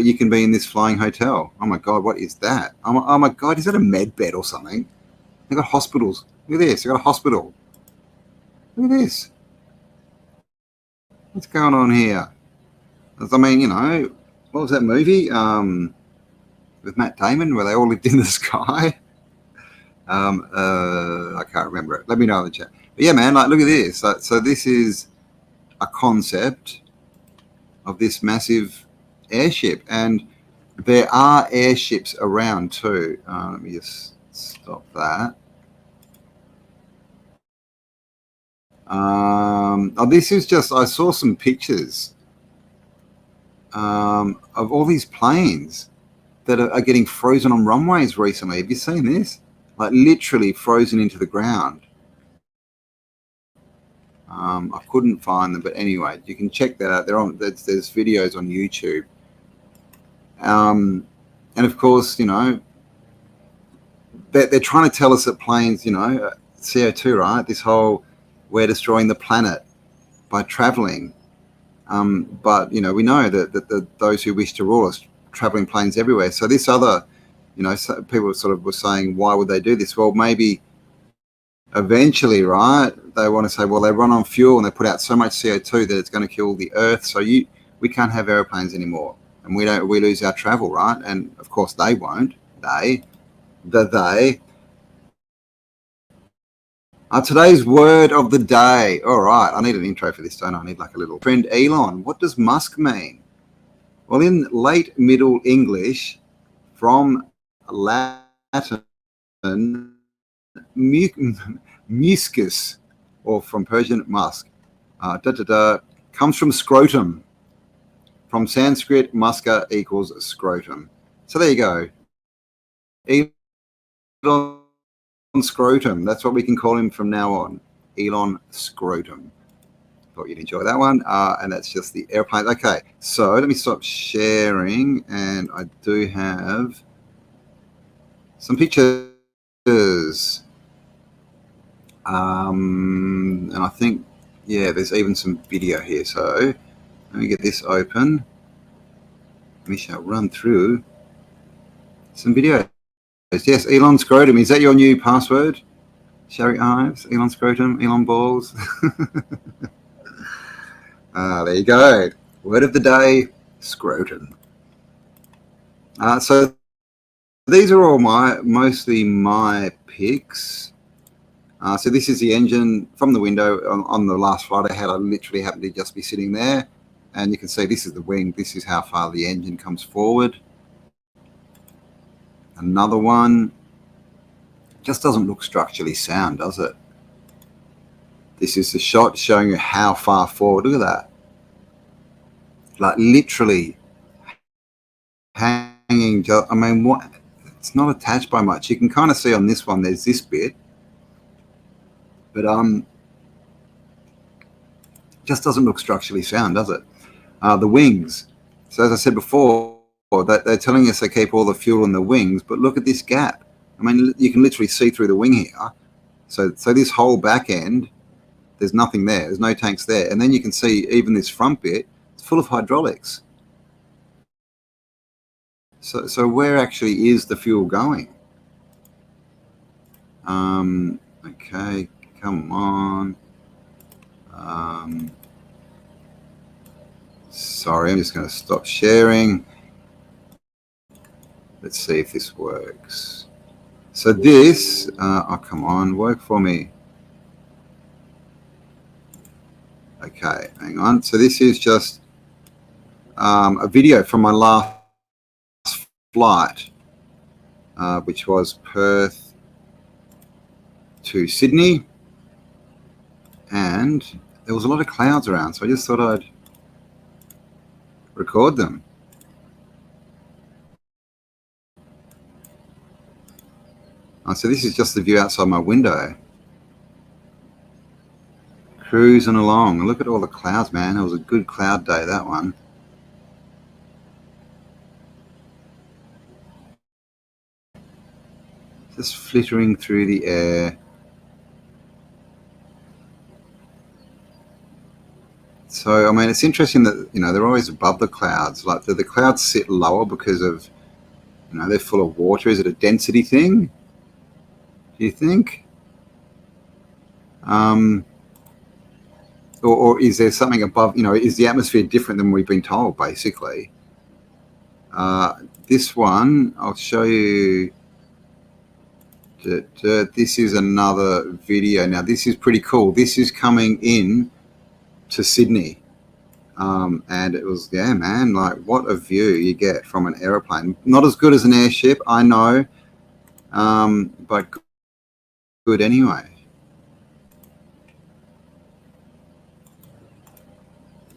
you can be in this flying hotel. Oh my God, what is that? Oh my God, is that a med bed or something? They've got hospitals. Look at this. They've got a hospital. Look at this. What's going on here? I mean, you know, what was that movie with Matt Damon where they all lived in the sky? I can't remember it. Let me know in the chat. But yeah, man, like, look at this. So this is a concept of this massive airship, and there are airships around too. Let me just stop that. This is just, I saw some pictures of all these planes that are getting frozen on runways recently. Have you seen this? Like literally frozen into the ground. I couldn't find them, but anyway, you can check that out. There's videos on YouTube. And of course, you know, they're trying to tell us that planes, you know, CO2, right? This whole, we're destroying the planet by traveling. But, you know, we know that those who wish to rule us traveling planes everywhere. So this other, you know, people sort of were saying, why would they do this? Well, maybe eventually, right, they want to say, well, they run on fuel and they put out so much CO2 that it's going to kill the earth. So we can't have airplanes anymore, and we lose our travel, right? And of course they won't. Today's word of the day. All right, I need an intro for this, don't I? I need like a little friend. Elon, what does Musk mean? Well, in late Middle English, from Latin, muscus, or from Persian musk, comes from scrotum. From Sanskrit, muska equals scrotum. So there you go. Elon Scrotum. That's what we can call him from now on. Elon Scrotum. Thought you'd enjoy that one. And that's just the airplane. Okay, so let me stop sharing, and I do have some pictures. And I think, yeah, there's even some video here. So let me get this open. We shall run through some videos. Yes, Elon Scrotum. Is that your new password? Sherry Ives, Elon Scrotum, Elon Balls. There you go. Word of the day, scrotum. So these are all mostly my picks. So this is the engine from the window on the last flight I had. I literally happened to just be sitting there, and you can see this is the wing. This is how far the engine comes forward. Another one. Just doesn't look structurally sound, does it? This is the shot showing you how far forward. Look at that. Like literally hanging. I mean, what? It's not attached by much. You can kind of see on this one, there's this bit. But just doesn't look structurally sound, does it? The wings. So as I said before, they're telling us they keep all the fuel in the wings, but look at this gap. I mean, you can literally see through the wing here. So this whole back end, there's nothing there. There's no tanks there. And then you can see even this front bit, it's full of hydraulics. So where actually is the fuel going? Okay, come on. Sorry, I'm just going to stop sharing. Let's see if this works. So this, oh, come on, work for me. Okay, hang on. So this is just a video from my last flight, which was Perth to Sydney. And there was a lot of clouds around, so I just thought I'd record them. So this is just the view outside my window. Cruising along. Look at all the clouds, man. It was a good cloud day, that one. just flittering through the air. So, I mean, it's interesting that, they're always above the clouds. Like, do the clouds sit lower because of, they're full of water? Is it a density thing, do you think? Or is there something above, is the atmosphere different than we've been told, basically? This one, I'll show you. This is another video. Now, this is pretty cool. This is coming in to Sydney. And it was, yeah, man, like, what a view you get from an aeroplane. Not as good as an airship, I know, but good anyway.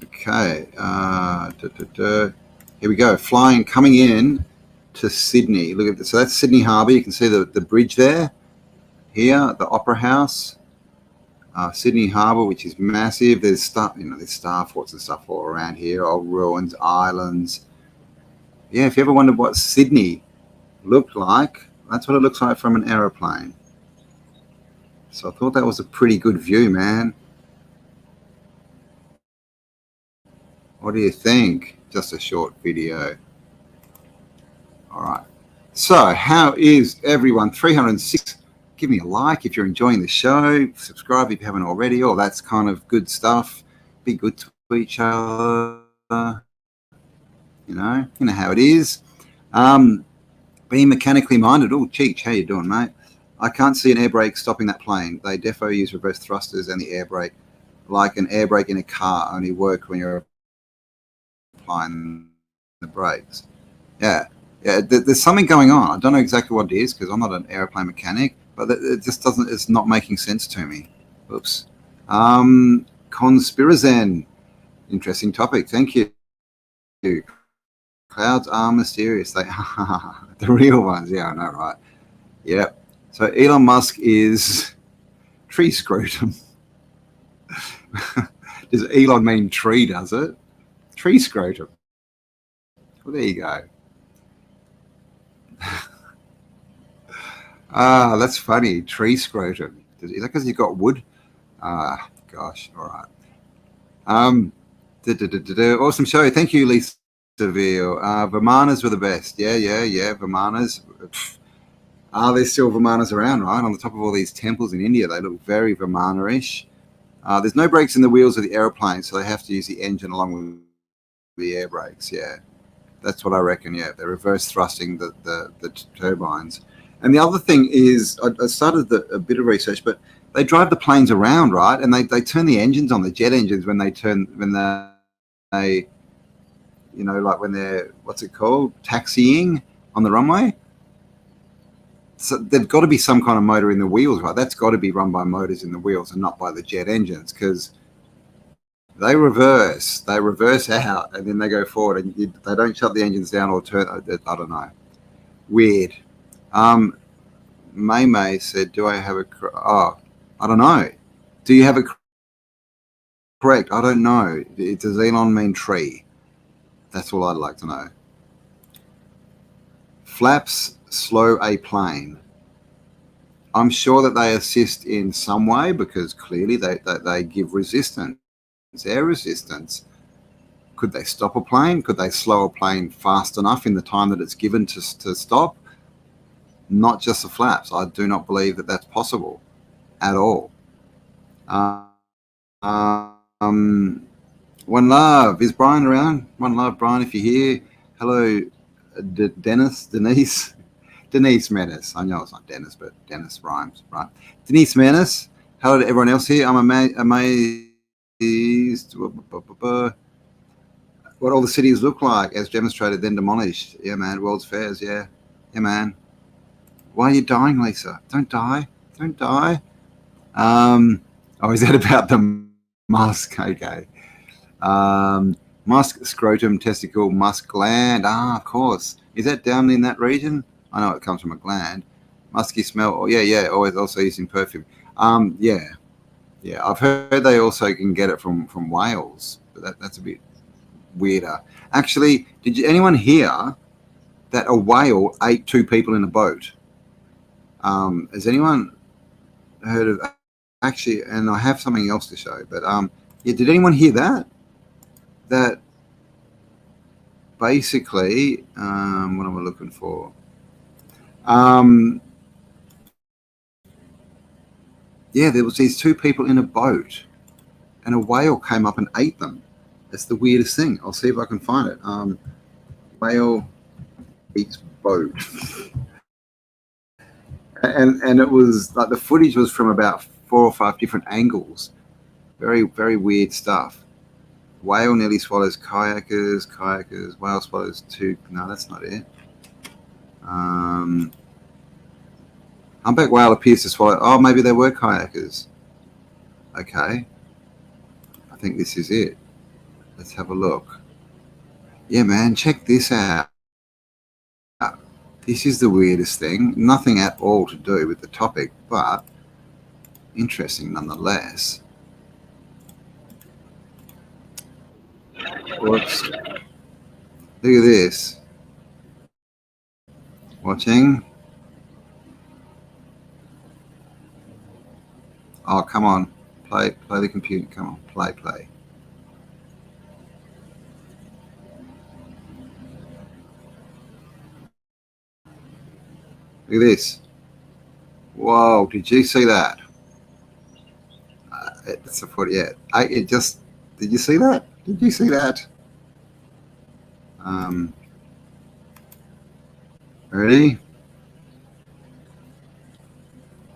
Okay, here we go. Coming in to Sydney. Look at this. So that's Sydney Harbour. You can see the bridge there. Here, the Opera House. Sydney Harbour, which is massive. There's stuff, there's star forts and stuff all around here. Old ruins, islands. Yeah, if you ever wondered what Sydney looked like, that's what it looks like from an aeroplane. So I thought that was a pretty good view, man. What do you think? Just a short video. All right. So how is everyone? 306. Give me a like if you're enjoying the show. Subscribe if you haven't already. Oh, that's kind of good stuff. Be good to each other. You know how it is. Being mechanically minded. Oh, Cheech, how you doing, mate? I can't see an air brake stopping that plane. They defo use reverse thrusters and the air brake. Like an air brake in a car only work when you're applying the brakes. Yeah, there's something going on. I don't know exactly what it is because I'm not an airplane mechanic, but it just doesn't, it's not making sense to me. Oops. Conspirazen. Interesting topic. Thank you. Clouds are mysterious. They are the real ones. Yeah, I know, right? Yeah. So Elon Musk is tree scrotum. Does Elon mean tree, does it? Tree scrotum. Well, there you go. That's funny. Tree scrotum. Is that because you've got wood? Gosh. All right. Awesome show. Thank you, Lisa Veal. Vimanas were the best. Yeah. Vimanas. Are there still Vimanas around, right? On the top of all these temples in India, they look very Vimana-ish. There's no brakes in the wheels of the aeroplane, so they have to use the engine along with the air brakes. Yeah, that's what I reckon. Yeah, they're reverse thrusting the turbines. And the other thing is, I started a bit of research, but they drive the planes around, right? And they turn the engines on, the jet engines, when they like when they're, what's it called, taxiing on the runway. So there've got to be some kind of motor in the wheels, right? That's got to be run by motors in the wheels and not by the jet engines, because they reverse out and then they go forward, and they don't shut the engines down or turn. I don't know. Weird. May said, "Do I have a?" I don't know. Do you have a correct? I don't know. Does Elon mean tree? That's all I'd like to know. Flaps slow a plane. I'm sure that they assist in some way, because clearly they give resistance, air resistance. Could they stop a plane? Could they slow a plane fast enough in the time that it's given to stop? Not just the flaps. I do not believe that that's possible at all. One Love. Is Brian around? One Love, Brian, if you're here. Hello, Denise Menace. I know it's not Dennis, but Dennis rhymes, right? Denise Menace. Hello to everyone else here. I'm amazed what all the cities look like as demonstrated, then demolished. Yeah, man. World's Fairs. Yeah, man. Why are you dying, Lisa? Don't die. Is that about the musk? Okay. Musk scrotum, testicle, musk gland. Of course. Is that down in that region? I know it comes from a gland. Musky smell. Oh, yeah. Always also used in perfume. Yeah. I've heard they also can get it from whales, but that's a bit weirder. Actually, did anyone hear that a whale ate two people in a boat? Has anyone heard of, actually, and I have something else to show, but yeah, did anyone hear that? That basically, what am I looking for? Yeah, there was these two people in a boat, and a whale came up and ate them. That's the weirdest thing. I'll see if I can find it. Whale eats boat. And it was like the footage was from about 4 or 5 different angles. Very, very weird stuff. Whale nearly swallows kayakers. Whale swallows two. No, that's not it. Humpback whale appears to swallow. Oh, maybe they were kayakers. Okay. I think this is it. Let's have a look. Yeah, man, check this out. This is the weirdest thing. Nothing at all to do with the topic, but interesting nonetheless. Whoops. Look at this. Watching. Oh, come on. Play the computer. Come on. Play. Look at this. Whoa, did you see that? It's a 40, yeah. Did you see that? Did you see that? Ready?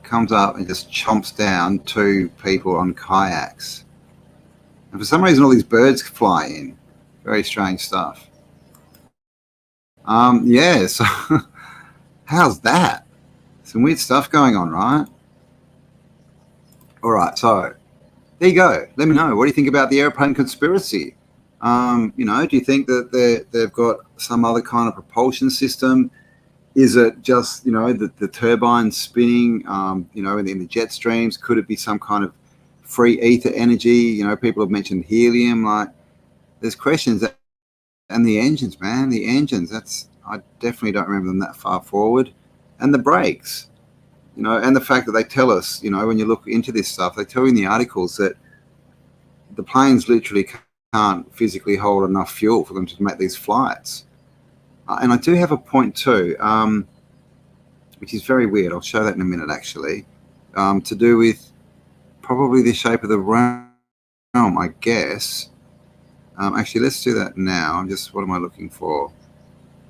Comes up and just chomps down 2 people on kayaks. And for some reason, all these birds fly in. Very strange stuff. Yeah, so how's that? Some weird stuff going on, right? All right, so there you go. Let me know. What do you think about the airplane conspiracy? Do you think that they've got some other kind of propulsion system? Is it just, the turbines spinning, in the jet streams? Could it be some kind of free ether energy? People have mentioned helium. Like, there's questions. And the engines, man, I definitely don't remember them that far forward. And the brakes, and the fact that they tell us, when you look into this stuff, they tell you in the articles that the planes literally can't physically hold enough fuel for them to make these flights. And I do have a point too, which is very weird. I'll show that in a minute, actually, to do with probably the shape of the realm, I guess. Actually, let's do that now. What am I looking for?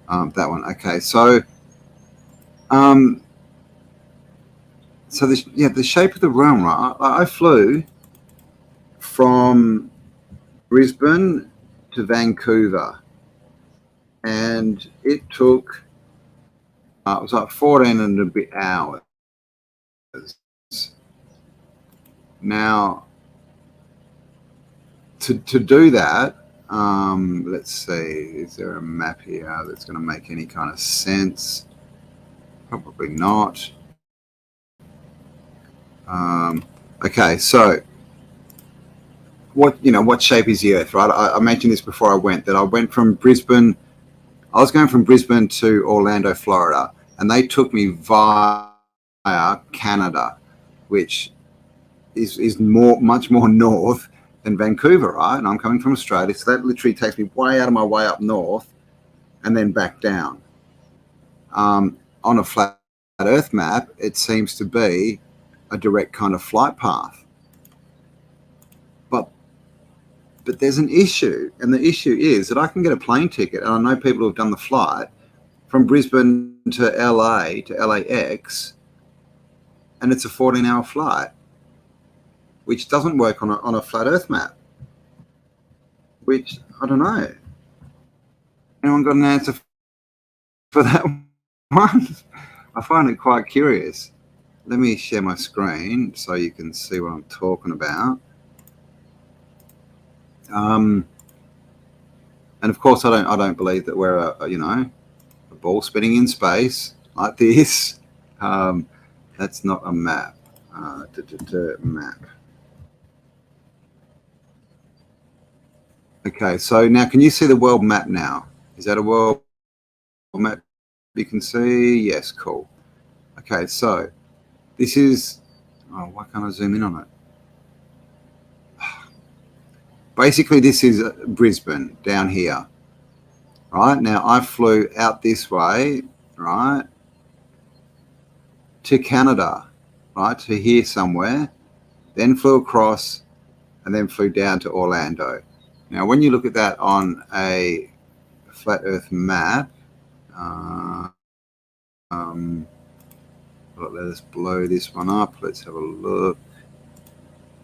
That one. Okay, so the shape of the realm, right? I flew from Brisbane to Vancouver, and it took it was like 14 and a bit hours. Now, to do that, let's see, is there a map here that's going to make any kind of sense? Probably not. Okay, so what shape is the Earth, right? I mentioned this before I went, that I went from Brisbane. I was going from Brisbane to Orlando, Florida, and they took me via Canada, which is much more north than Vancouver, right? And I'm coming from Australia, so that literally takes me way out of my way up north and then back down. On a flat Earth map, it seems to be a direct kind of flight path. But there's an issue, and the issue is that I can get a plane ticket, and I know people who have done the flight from Brisbane to LA to LAX, and it's a 14-hour flight, which doesn't work on a flat Earth map. Which, I don't know. Anyone got an answer for that one? I find it quite curious. Let me share my screen so you can see what I'm talking about. And of course, I don't believe that we're a ball spinning in space like this. That's not a map. Map. Okay, so now can you see the world map now? Is that a world map you can see? Yes, cool. Okay, so this is, oh, why can't I zoom in on it? Basically, this is Brisbane down here, right? Now, I flew out this way, right, to Canada, right, to here somewhere, then flew across and then flew down to Orlando. Now, when you look at that on a flat Earth map, let us blow this one up. Let's have a look.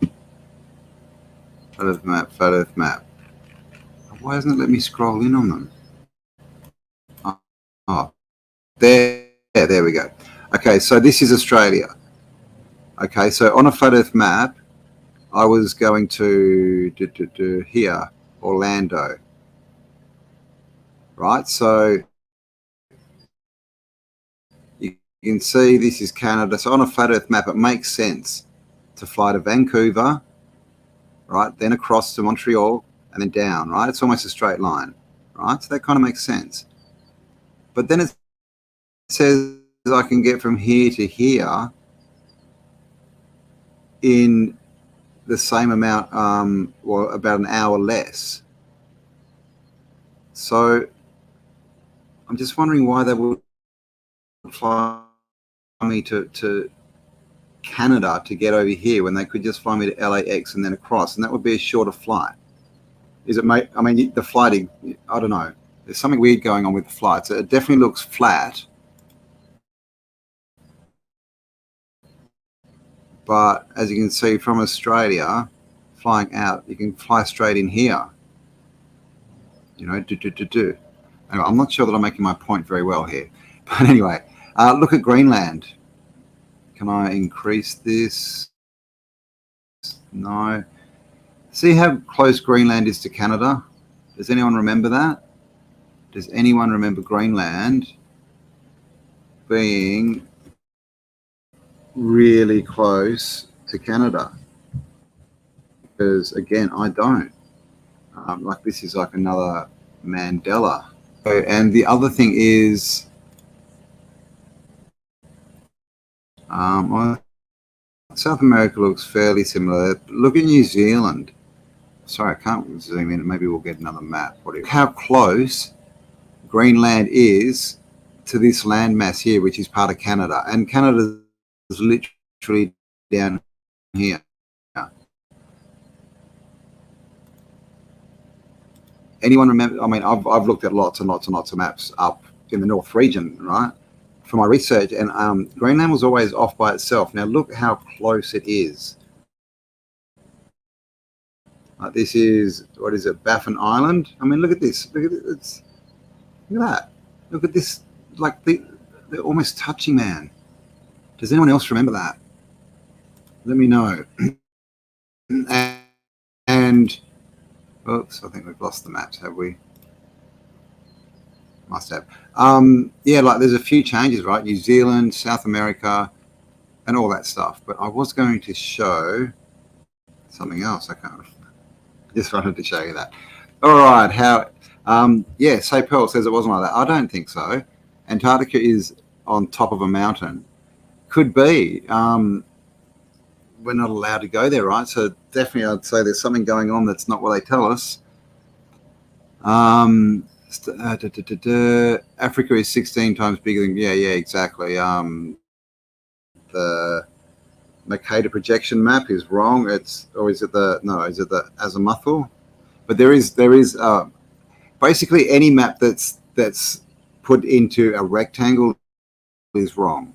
Flat Earth map, flat Earth map. Why doesn't it let me scroll in on them? Oh, there we go. Okay, so this is Australia. Okay, so on a flat Earth map, I was going to here, Orlando. Right, so you can see this is Canada. So on a flat Earth map, it makes sense to fly to Vancouver, right, then across to Montreal, and then down, right? It's almost a straight line, right? So that kind of makes sense. But then it says I can get from here to here in the same amount, well, about an hour less. So I'm just wondering why they would fly me to Canada to get over here when they could just fly me to LAX and then across, and that would be a shorter flight. Is it, mate? I mean, the flight, I don't know. There's something weird going on with the flights. It definitely looks flat. But as you can see from Australia, flying out, you can fly straight in here. You know, Anyway, I'm not sure that I'm making my point very well here. But anyway, look at Greenland. Can I increase this? No. See how close Greenland is to Canada? Does anyone remember that? Does anyone remember Greenland being really close to Canada? Because again, I don't. Like this is like another Mandela. And the other thing is, well, South America looks fairly similar. Look at New Zealand. Sorry, I can't zoom in. Maybe we'll get another map. How close Greenland is to this landmass here, which is part of Canada. And Canada is literally down here. Anyone remember? I mean, I've looked at lots and lots and lots of maps up in the North region, right, for my research, and Greenland was always off by itself. Now look how close it is. This is, what is it, Baffin Island? I mean, look at this. Look at this. Look at that. Look at this. Like they're almost touching, man. Does anyone else remember that? Let me know. And oops, I think we've lost the maps, have we? Must have. Yeah, like there's a few changes, right? New Zealand, South America, and all that stuff. But I was going to show something else. I can't. Just wanted to show you that. All right. How? Yeah. Say Pearl says it wasn't like that. I don't think so. Antarctica is on top of a mountain. Could be. We're not allowed to go there, right? So definitely, I'd say there's something going on that's not what they tell us. Africa is 16 times bigger than, yeah, exactly. The Mercator projection map is wrong. Is it the azimuthal? But there is basically any map that's put into a rectangle is wrong.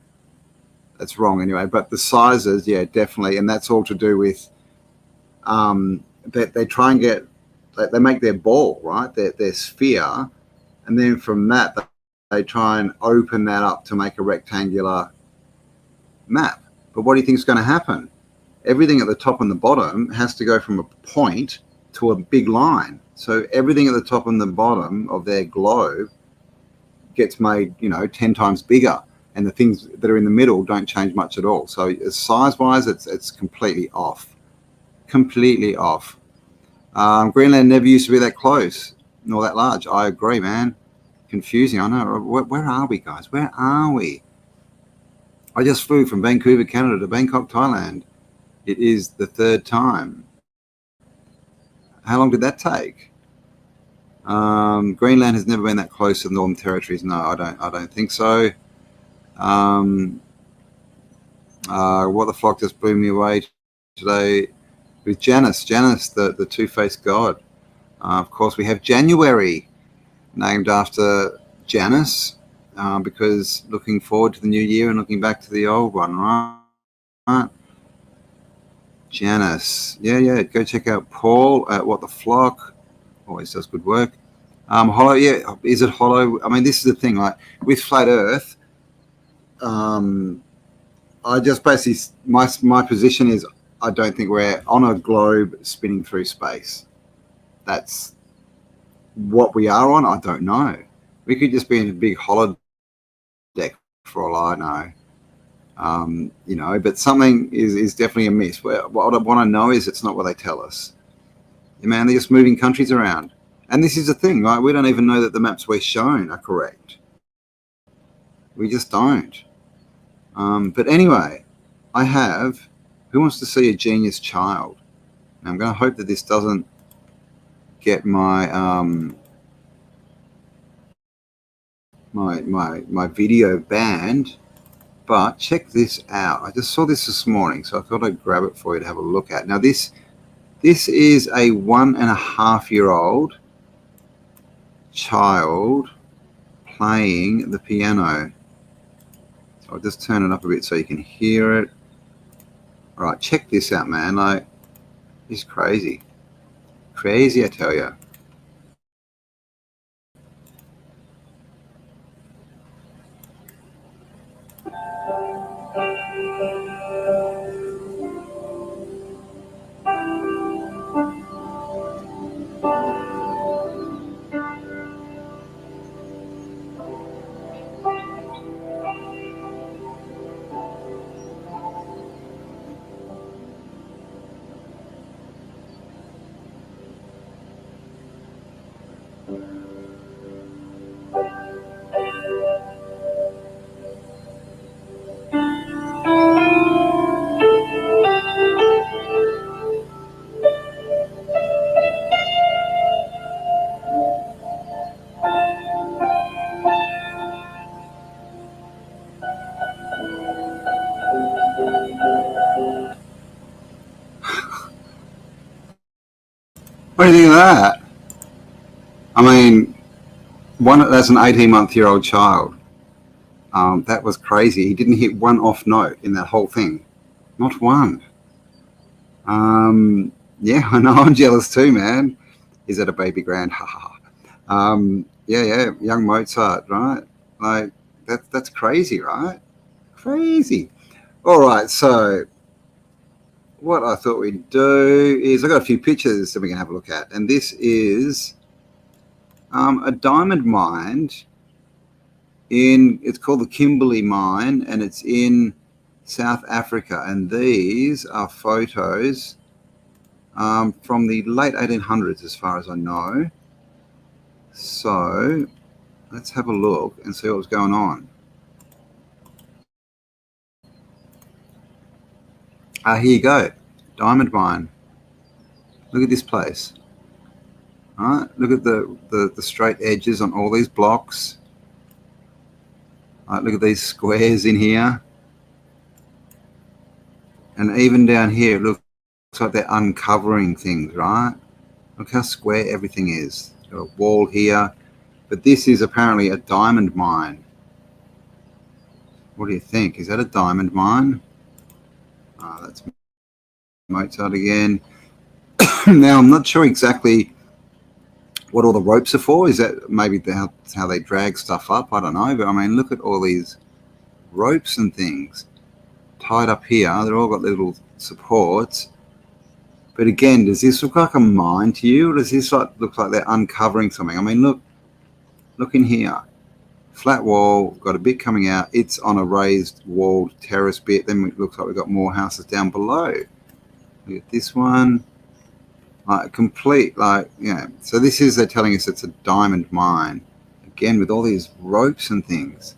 That's wrong anyway. But the sizes, yeah, definitely, and that's all to do with they try and get, they make their ball, right, their sphere, and then from that they try and open that up to make a rectangular map. But what do you think is going to happen? Everything at the top and the bottom has to go from a point to a big line. So everything at the top and the bottom of their globe gets made, 10 times bigger. And the things that are in the middle don't change much at all. So size-wise, it's completely off. Completely off. Greenland never used to be that close, nor that large. I agree, man. Confusing, I know. Where are we, guys? Where are we? I just flew from Vancouver, Canada to Bangkok, Thailand. It is the third time. How long did that take? Greenland has never been that close to the Northern Territories. No, I don't think so. What the flock just blew me away today with Janus, the two-faced god. Of course, we have January, named after Janus, because looking forward to the new year and looking back to the old one, right? Janus. Yeah. Go check out Paul at What the Flock. Always does good work. Hollow, yeah. Is it hollow? I mean, this is the thing, like with Flat Earth, I just basically, my position is I don't think we're on a globe spinning through space. That's what we are on. I don't know. We could just be in a big holodeck for all I know. But something is definitely amiss. What I want to know is it's not what they tell us. Man, they're just moving countries around. And this is the thing, right? We don't even know that the maps we're shown are correct. We just don't. But anyway, I have Who Wants to See a Genius Child? Now, I'm going to hope that this doesn't get my my video banned, but check this out. I just saw this morning, so I thought I'd grab it for you to have a look at. Now, this is a 1.5-year-old child playing the piano. So I'll just turn it up a bit so you can hear it. All right, check this out, man. Like, it's crazy. Crazy, I tell you. What do you think of that? I mean, that's an 18-month-old child. That was crazy. He didn't hit one off note in that whole thing. Not one. Yeah, I know. I'm jealous too, man. Is that a baby grand? Ha ha ha. Yeah. Young Mozart, right? Like, that's crazy, right? Crazy. All right, so what I thought we'd do is I've got a few pictures that we can have a look at. And this is a diamond mine it's called the Kimberley mine, and it's in South Africa. And these are photos from the late 1800s, as far as I know. So let's have a look and see what's going on. Here you go, diamond mine. Look at this place. All right, look at the straight edges on all these blocks. All right, look at these squares in here. And even down here, it looks like they're uncovering things, right? Look how square everything is. Got a wall here, but this is apparently a diamond mine. What do you think? Is that a diamond mine? That's Mozart again. Now, I'm not sure exactly what all the ropes are for. Is that maybe how they drag stuff up? I don't know. But I mean, look at all these ropes and things tied up here. They've all got little supports. But again, does this look like a mine to you? Or does this look like they're uncovering something? I mean, look in here. Flat wall, got a bit coming out. It's on a raised walled terrace bit. Then it looks like we've got more houses down below. Look at this one. Like complete, so they're telling us it's a diamond mine. Again, with all these ropes and things.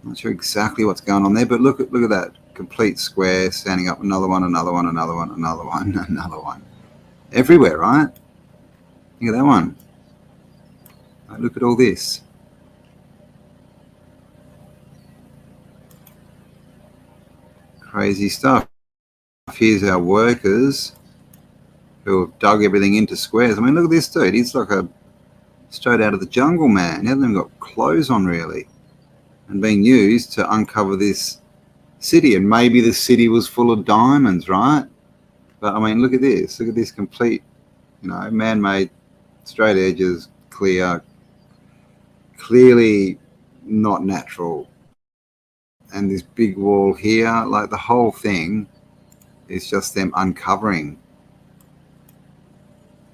Not sure exactly what's going on there, but look at that complete square standing up. Another one, another one, another one, another one, another one. Everywhere, right? Look at that one. Right, look at all this. Crazy stuff. Here's our workers who have dug everything into squares. I mean, look at this dude. He's like a straight out of the jungle, man. He hasn't even got clothes on, really. And being used to uncover this city. And maybe the city was full of diamonds, right? But I mean, look at this. Look at this complete, man-made, straight edges, clear, clearly not natural. And this big wall here, like the whole thing is just them uncovering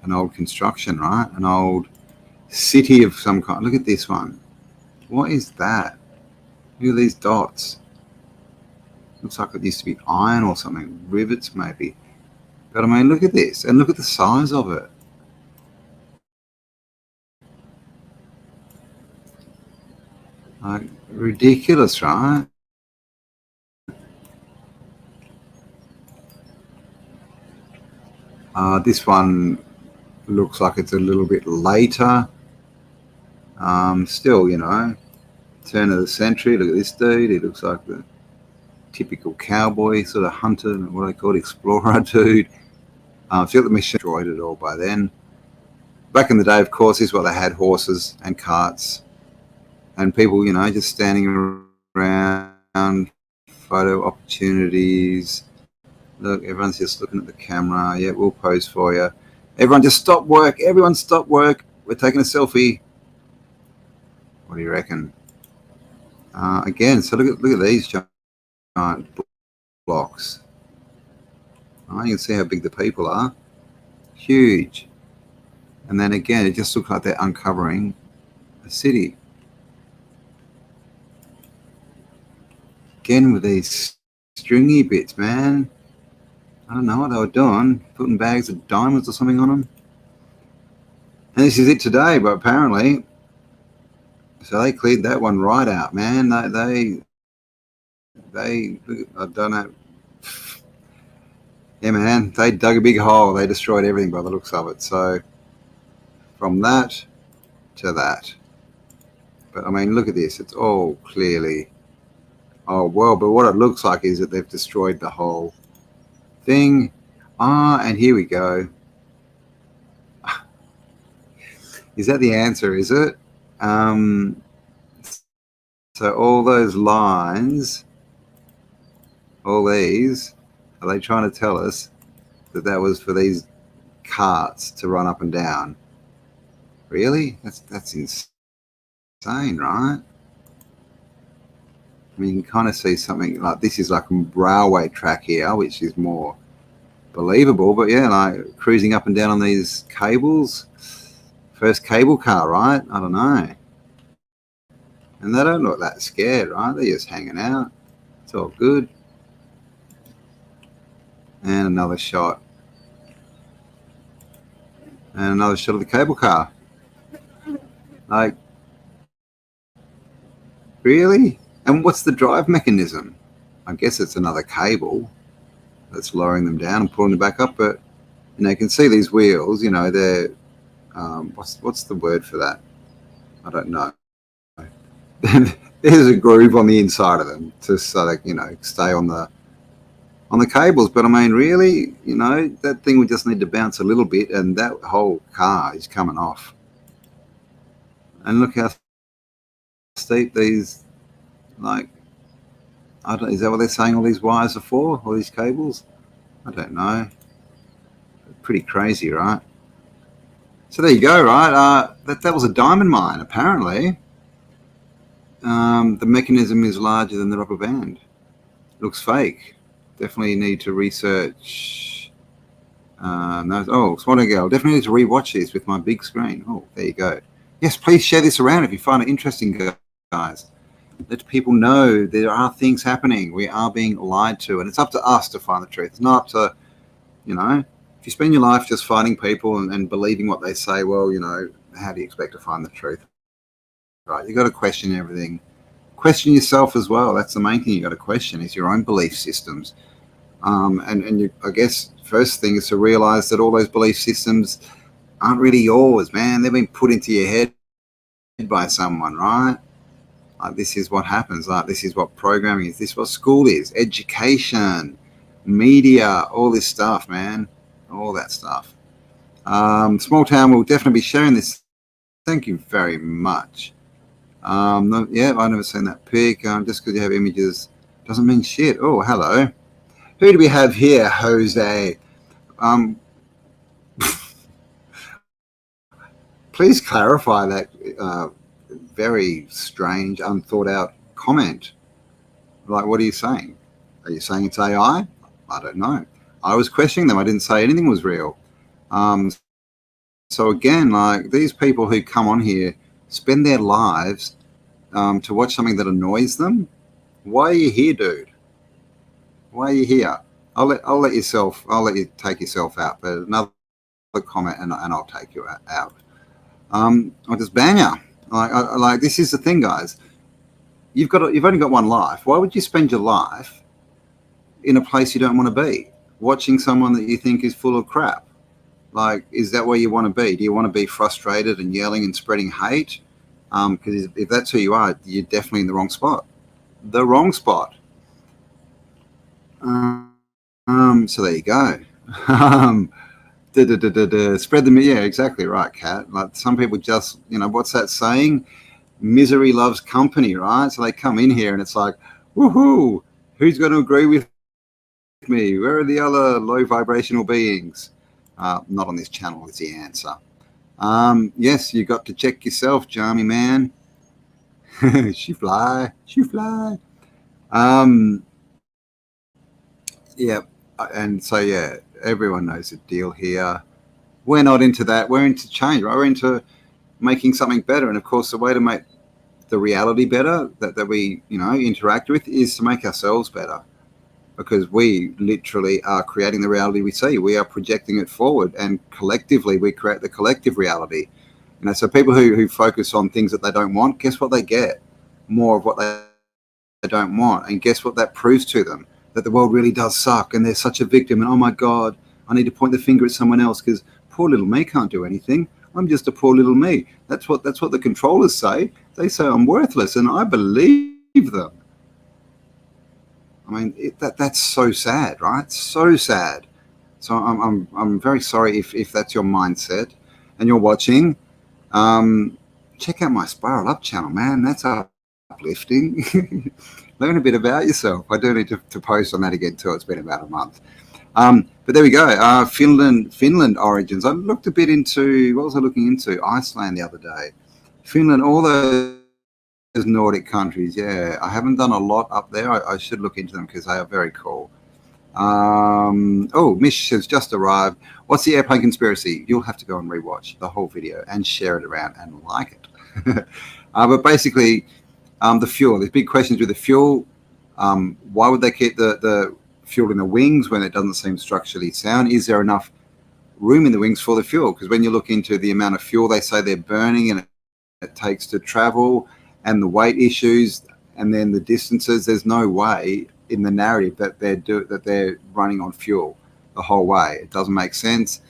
an old construction, right? An old city of some kind. Look at this one. What is that? Look at these dots. Looks like it used to be iron or something. Rivets, maybe. But I mean, look at this. And look at the size of it. Like, ridiculous, right? This one looks like it's a little bit later. Still, turn of the century. Look at this dude. He looks like the typical cowboy, sort of hunter, what I call explorer dude. Feel the machine destroyed it all by then. Back in the day, of course, this is what they had: horses and carts, and people, just standing around, photo opportunities. Look, everyone's just looking at the camera. Yeah, we'll pose for you. Everyone just stop work. Everyone stop work. We're taking a selfie. What do you reckon? Again, so look at these giant blocks. Oh, you can see how big the people are. Huge. And then again, it just looks like they're uncovering a city. Again with these stringy bits, man. I don't know what they were doing, putting bags of diamonds or something on them. And this is it today, but apparently, so they cleared that one right out, man. They I don't know. Yeah, man, they dug a big hole. They destroyed everything by the looks of it. So from that to that. But I mean, look at this. It's all clearly, oh, well, but what it looks like is that they've destroyed the whole thing. And here we go. Is that the answer, is it? So all those lines, all these, are they trying to tell us that that was for these carts to run up and down? Really? That's insane, right? I mean, you can kind of see something like this is like a railway track here, which is more believable. But yeah, like cruising up and down on these cables. First cable car, right? I don't know. And they don't look that scared, right? They're just hanging out. It's all good. And another shot. And another shot of the cable car. Like, really? And what's the drive mechanism? I guess it's another cable that's lowering them down and pulling them back up. But, you can see these wheels, they're, what's the word for that? I don't know. There's a groove on the inside of them to so they, stay on the cables. But I mean, really, that thing would just need to bounce a little bit and that whole car is coming off. And look how steep these, like, is that what they're saying all these wires are for? All these cables? I don't know. Pretty crazy, right? So there you go, right? That was a diamond mine, apparently. The mechanism is larger than the rubber band. Looks fake. Definitely need to research. Swan Girl. Definitely need to rewatch this with my big screen. Oh, there you go. Yes, please share this around if you find it interesting, guys. Let people know there are things happening. We are being lied to, and it's up to us to find the truth. It's not up to, if you spend your life just fighting people and believing what they say, well, how do you expect to find the truth? Right? You've got to question everything. question yourself as well. That's the main thing you got to question, is your own belief systems. And you, I guess first thing is to realize that all those belief systems aren't really yours, man. They've been put into your head by someone, right? Like, this is what happens. Like, this is what programming is. This is what school is. Education, media, all this stuff, man. All that stuff. Small Town will definitely be sharing this. Thank you very much. Yeah, I've never seen that pic. Just because you have images doesn't mean shit. Oh, hello. Who do we have here, Jose? Please clarify that very strange, unthought out comment. Like, what are you saying? Are you saying it's AI? I don't know. I was questioning them. I didn't say anything was real. So again, like, these people who come on here spend their lives to watch something that annoys them. Why are you here, dude? Why are you here? I'll let you take yourself out. But another comment, and I'll take you out. I'll just ban you. Like, this is the thing, guys. You've only got one life. Why would you spend your life in a place you don't want to be, watching someone that you think is full of crap? Like, is that where you want to be? Do you want to be frustrated and yelling and spreading hate? Because if that's who you are, you're definitely in the wrong spot. The wrong spot. So there you go. Spread them. Yeah, exactly right, Kat. Like, some people just, what's that saying? Misery loves company, right? So they come in here and it's like, woohoo, who's going to agree with me? Where are the other low vibrational beings? Not on this channel is the answer. Yes, you got to check yourself, Jamie man. She fly. Yeah, and so yeah, everyone knows the deal here. We're not into that. We're into change, right? We're into making something better. And of course, the way to make the reality better that we, interact with, is to make ourselves better. Because we literally are creating the reality we see. We are projecting it forward, and collectively we create the collective reality. So people who focus on things that they don't want, guess what they get? More of what they don't want. And guess what that proves to them? That the world really does suck, and they're such a victim, and oh my God, I need to point the finger at someone else because poor little me can't do anything. I'm just a poor little me. That's what the controllers say. They say I'm worthless, and I believe them. I mean, that's so sad, right? So sad. So I'm very sorry if that's your mindset and you're watching. Check out my Spiral Up channel, man. That's uplifting. Learn a bit about yourself. I do need to post on that again too. It's been about a month. But there we go. Finland origins. I looked a bit into, what was I looking into? Iceland the other day. Finland, all those Nordic countries. Yeah, I haven't done a lot up there. I should look into them because they are very cool. Mish has just arrived. What's the airplane conspiracy? You'll have to go and rewatch the whole video and share it around and like it. But basically, the fuel. There's big questions with the fuel. Why would they keep the fuel in the wings when it doesn't seem structurally sound? Is there enough room in the wings for the fuel? Because when you look into the amount of fuel they say they're burning and it takes to travel, and the weight issues, and then the distances, there's no way in the narrative that they're running on fuel the whole way. It doesn't make sense.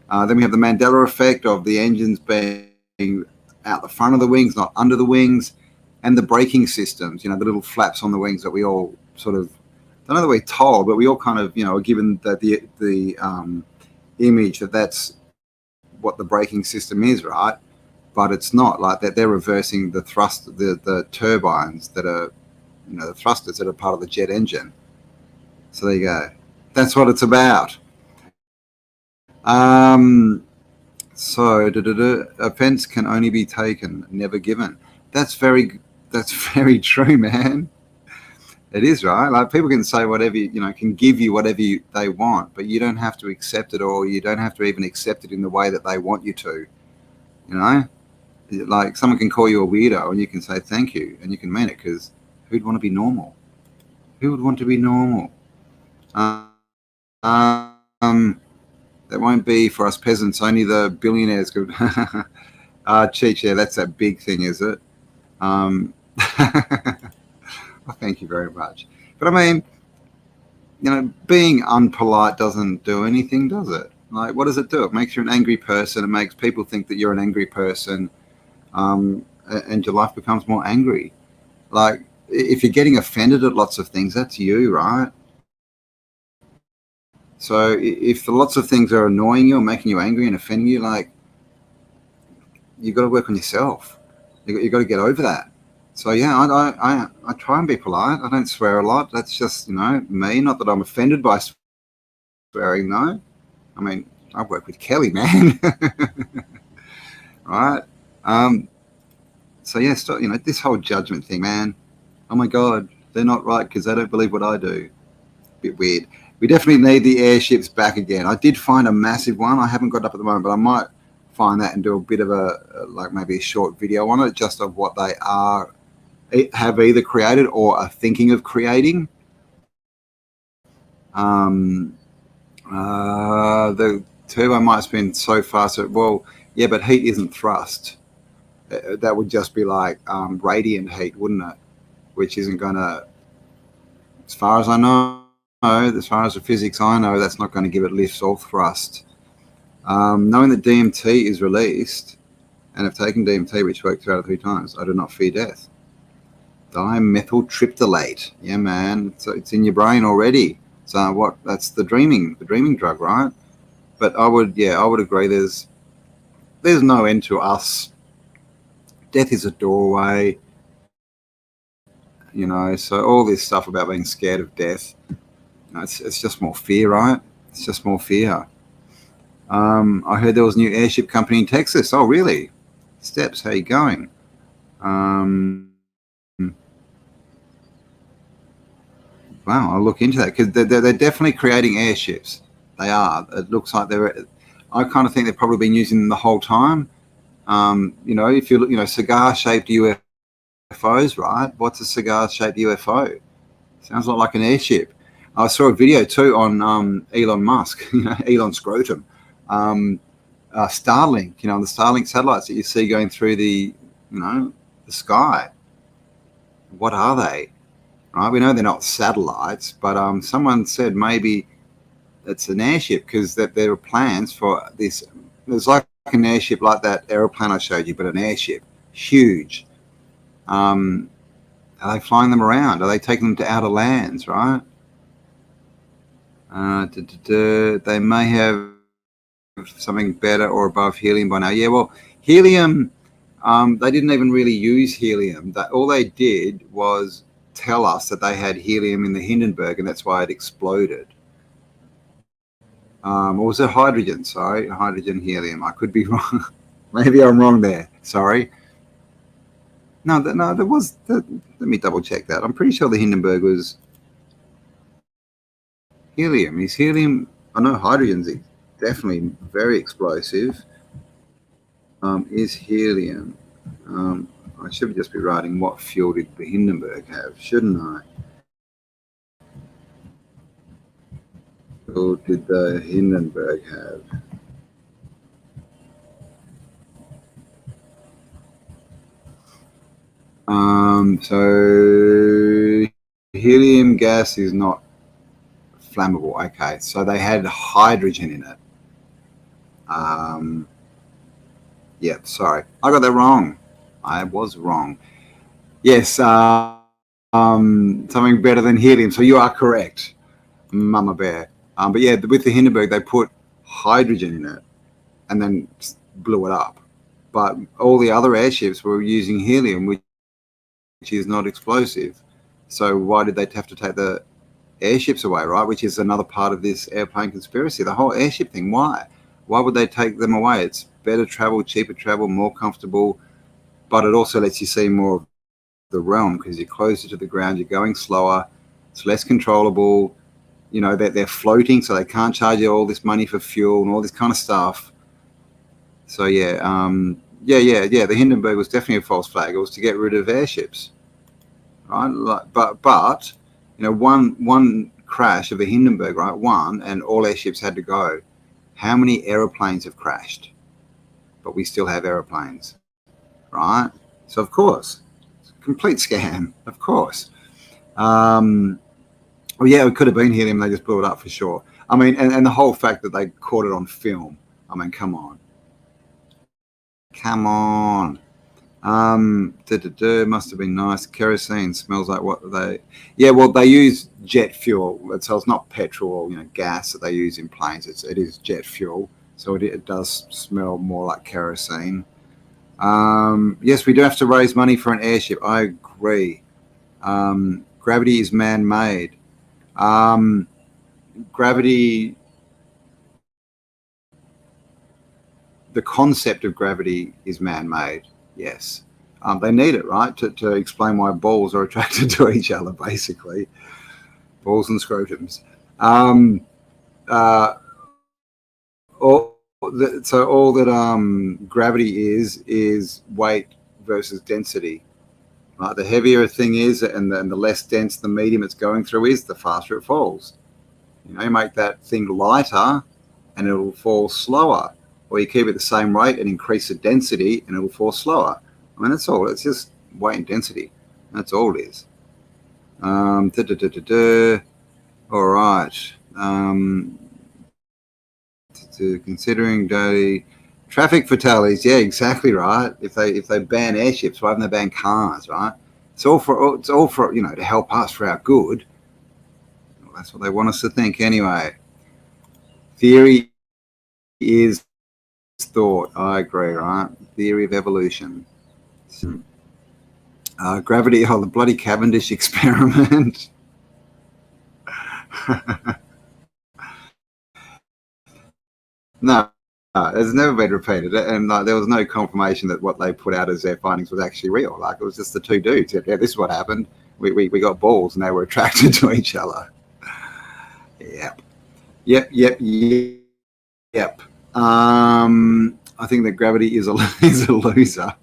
Then we have the Mandela effect of the engines being out the front of the wings, not under the wings, and the braking systems, the little flaps on the wings that we all sort of, I don't know that we're told, but we all kind of, are given the image that's what the braking system is, right? But it's not like that. They're reversing the thrust, the turbines that are, the thrusters that are part of the jet engine. So there you go. That's what it's about. So offense can only be taken, never given. That's very true, man. It is, right? Like, people can say whatever, can give you whatever they want, but you don't have to accept it, or you don't have to even accept it in the way that they want you to. Like, someone can call you a weirdo and you can say thank you and you can mean it, because who'd want to be normal? Who would want to be normal? That won't be for us peasants. Only the billionaires could. Cheech, yeah, that's that big thing, is it? Well, thank you very much. But I mean, being unpolite doesn't do anything, does it? Like, what does it do? It makes you an angry person. It makes people think that you're an angry person, and your life becomes more angry. Like, if you're getting offended at lots of things, that's you, right? So if the lots of things are annoying you or making you angry and offending you, like, you've got to work on yourself. You've got to get over that. So yeah, I try and be polite. I don't swear a lot. That's just, me. Not that I'm offended by swearing, no. I mean, I work with Kelly, man. Right? So yeah, this whole judgment thing, man. Oh my God, they're not right because they don't believe what I do. Bit weird. We definitely need the airships back again. I did find a massive one. I haven't got it up at the moment, but I might find that and do a bit of maybe a short video on it, just of what they have either created or are thinking of creating. The turbine might spin so fast that, well, yeah, but heat isn't thrust. That would just be like radiant heat, wouldn't it? Which isn't going to, as far as I know, as far as the physics I know, that's not going to give it lift or thrust. Knowing that DMT is released, and have taken DMT, which worked 2 out of 3 times, I do not fear death. Dimethyltryptolate. Yeah, man. So it's in your brain already. So that's the dreaming drug, right? But I would agree. There's no end to us. Death is a doorway. So all this stuff about being scared of death, it's just more fear, right? It's just more fear. I heard there was a new airship company in Texas. Oh, really? Steps, how you going? Wow, I'll look into that because they're definitely creating airships. They are. It looks like I kind of think they've probably been using them the whole time. If you look, cigar-shaped UFOs, right? What's a cigar-shaped UFO? Sounds like an airship. I saw a video too on Elon Musk, Elon Scrotum, Starlink, the Starlink satellites that you see going through the sky. What are they? Right? We know they're not satellites, but someone said maybe it's an airship because there are plans for this. There's like an airship like that aeroplane I showed you, but an airship, huge. Are they flying them around? Are they taking them to outer lands, right? They may have something better or above helium by now. Yeah, well, helium, they didn't even really use helium. All they did was tell us that they had helium in the Hindenburg, and that's why it exploded. Or was it hydrogen? Sorry, hydrogen, helium. I could be wrong. Maybe I'm wrong there. Sorry. No, there was. Let me double check that. I'm pretty sure the Hindenburg was helium. Is helium? I know hydrogen's definitely very explosive. Is helium? I should just be writing what fuel did the Hindenburg have, shouldn't I? Or did the Hindenburg have? So helium gas is not flammable. Okay, so they had hydrogen in it. Yeah, sorry, I got that wrong. I was wrong. Yes, something better than helium. So you are correct, Mama Bear. But yeah, with the Hindenburg, they put hydrogen in it and then blew it up. But all the other airships were using helium, which is not explosive. So why did they have to take the airships away, right? Which is another part of this airplane conspiracy. The whole airship thing. Why? Why would they take them away? It's better travel, cheaper travel, more comfortable, but it also lets you see more of the realm because you're closer to the ground, you're going slower, it's less controllable. They're floating, so they can't charge you all this money for fuel and all this kind of stuff. So yeah, the Hindenburg was definitely a false flag. It was to get rid of airships, right? But one crash of the Hindenburg, right? One, and all airships had to go. How many aeroplanes have crashed? But we still have aeroplanes, right? So of course, it's a complete scam, of course. Well, yeah, it could have been helium. They just blew it up for sure. I mean, and the whole fact that they caught it on film. I mean, come on. Come on. Must have been nice. Kerosene smells like what they... Yeah, well, they use jet fuel. So it's not petrol or, gas that they use in planes. It is jet fuel. So it does smell more like kerosene. Yes, we do have to raise money for an airship. I agree. Gravity is man-made. Gravity, the concept of gravity is man-made. Yes. They need it, right, to explain why balls are attracted to each other, basically. Balls and scrotums. All that gravity is weight versus density. Right? The heavier a thing is and the less dense the medium it's going through is, the faster it falls. You make that thing lighter and it'll fall slower. Or you keep it the same rate and increase the density and it'll fall slower. I mean, that's all. It's just weight and density. That's all it is. All right. Considering daily traffic fatalities, yeah, exactly right. If they ban airships, why haven't they banned cars, right? It's all for to help us for our good. Well, that's what they want us to think anyway. Theory is thought. I agree, right? Theory of evolution. Gravity, the bloody Cavendish experiment. No, it's never been repeated, and there was no confirmation that what they put out as their findings was actually real. Like, it was just the two dudes. Yeah, this is what happened. We got balls, and they were attracted to each other. Yep. I think that gravity is a loser.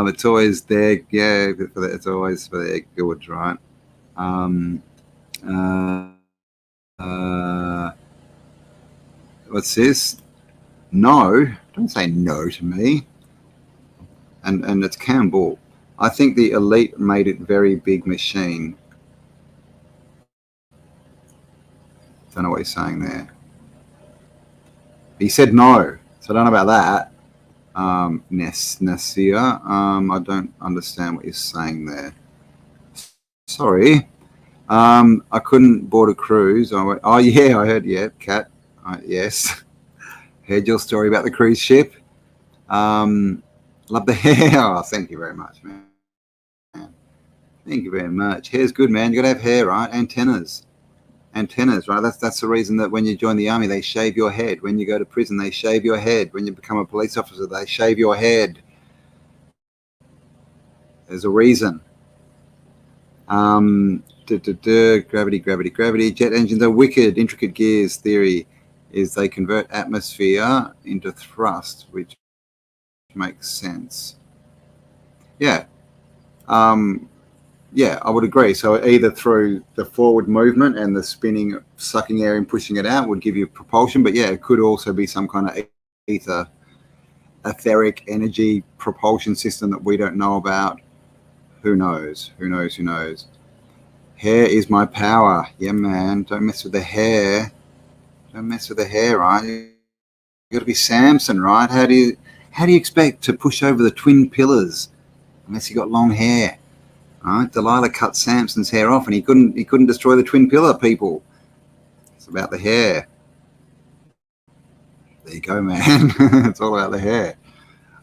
It's always there. Yeah, it's always for their good, right? What's this? No, don't say no to me. And it's Cambell. I think the elite made it very big machine. Don't know what he's saying there. He said no, so I don't know about that. Nasir, I don't understand what you're saying there. Sorry. I couldn't board a cruise. I went, oh yeah, I heard, yeah, Kat. Yes. Heard your story about the cruise ship. Love the hair. Oh, thank you very much, man. Thank you very much. Hair's good, man. You gotta have hair, right? Antennas, right? That's the reason that when you join the army, they shave your head. When you go to prison, they shave your head. When you become a police officer, they shave your head. There's a reason. Gravity. Jet engines are wicked. Intricate gears theory is they convert atmosphere into thrust, which makes sense. Yeah. Yeah, I would agree. So either through the forward movement and the spinning, sucking air and pushing it out would give you propulsion. But yeah, it could also be some kind of etheric energy propulsion system that we don't know about. Who knows? Hair is my power. Yeah, man. Don't mess with the hair. Right? You got to be Samson, right? How do you expect to push over the twin pillars unless you got long hair? Right? Delilah cut Samson's hair off, and he couldn't destroy the twin pillar people. It's about the hair. There you go, man. It's all about the hair.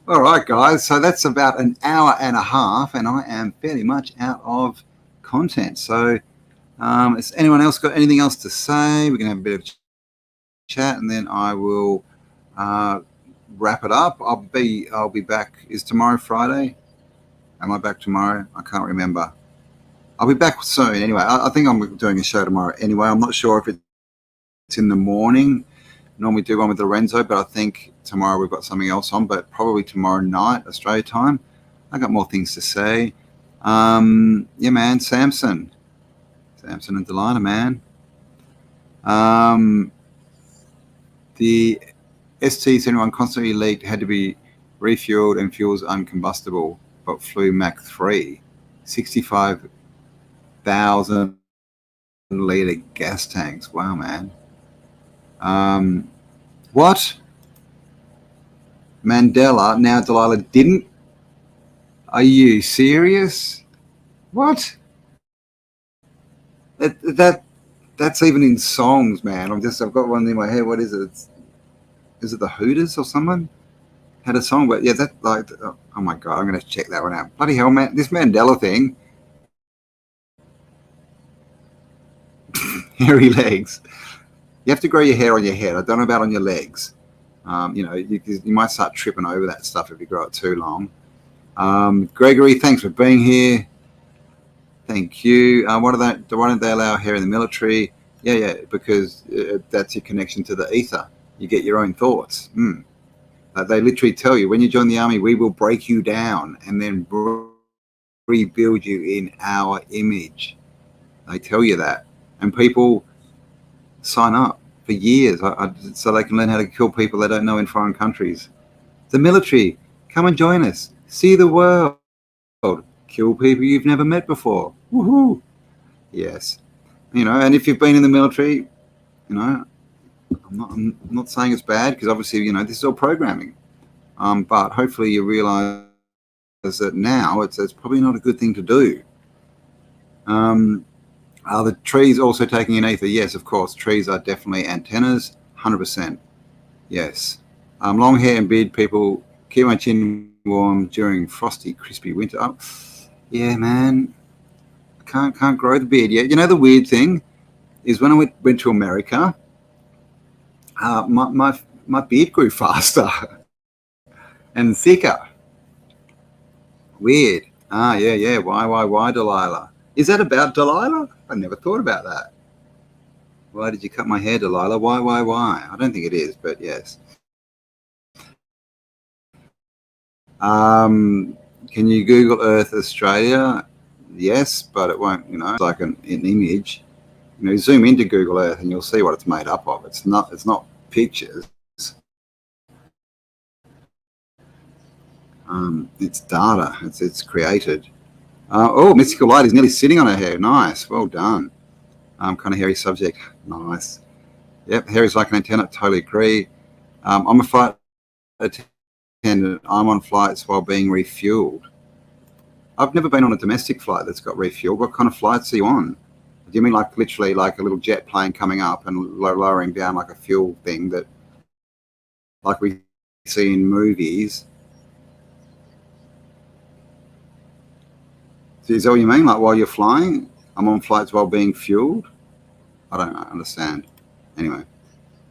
All right, guys. So that's about an hour and a half, and I am fairly much out of content. So, has anyone else got anything else to say? We're gonna have a bit of chat, and then I will wrap it up. I'll be back. Is tomorrow Friday? Am I back tomorrow? I can't remember. I'll be back soon. Anyway, I think I'm doing a show tomorrow. Anyway, I'm not sure if it's in the morning. Normally do one with Lorenzo, but I think tomorrow we've got something else on. But probably tomorrow night, Australia time. I got more things to say. Yeah, man, Samson and Delilah, man. The ST-71 constantly leaked, had to be refueled, and fuel's uncombustible, but flew Mach 3. 65,000 litre gas tanks. Wow, man. What? Mandela, now Delilah didn't? Are you serious? What? That's even in songs, man. I've got one in my head. What is it? Is it the Hooters or someone had a song? But yeah, that like, oh my God, I'm going to check that one out. Bloody hell, man. This Mandela thing. Hairy legs. You have to grow your hair on your head. I don't know about on your legs. You might start tripping over that stuff if you grow it too long. Gregory, thanks for being here. Thank you. Why don't they allow hair in the military? Yeah, because that's your connection to the ether. You get your own thoughts. They literally tell you, when you join the army, we will break you down and then rebuild you in our image. They tell you that. And people sign up for years so they can learn how to kill people they don't know in foreign countries. The military, come and join us. See the world. Kill people you've never met before. Woohoo! Yes. And if you've been in the military, I'm not saying it's bad, because obviously, this is all programming. But hopefully you realize that now it's probably not a good thing to do. Are the trees also taking in ether? Yes, of course. Trees are definitely antennas, 100%. Yes. Long hair and beard people, keep my chin warm during frosty, crispy winter. Oh, yeah, man. Can't grow the beard yet. The weird thing is, when I went to America, my beard grew faster and thicker. Weird. Yeah. Why, Delilah? Is that about Delilah? I never thought about that. Why did you cut my hair, Delilah? Why? I don't think it is, but yes. Can you Google Earth Australia? Yes, but it won't, it's like an image. Zoom into Google Earth and you'll see what it's made up of. It's not pictures. It's data. It's created. Mystical Light is nearly sitting on her hair. Nice. Well done. Kind of hairy subject. Nice. Yep, hair is like an antenna. Totally agree. I'm a flight attendant. I'm on flights while being refueled. I've never been on a domestic flight that's got refueled. What kind of flights are you on? Do you mean like literally like a little jet plane coming up and lowering down like a fuel thing that, like we see in movies? Is that what you mean? Like while you're flying? I'm on flights while being fueled? I don't understand. Anyway,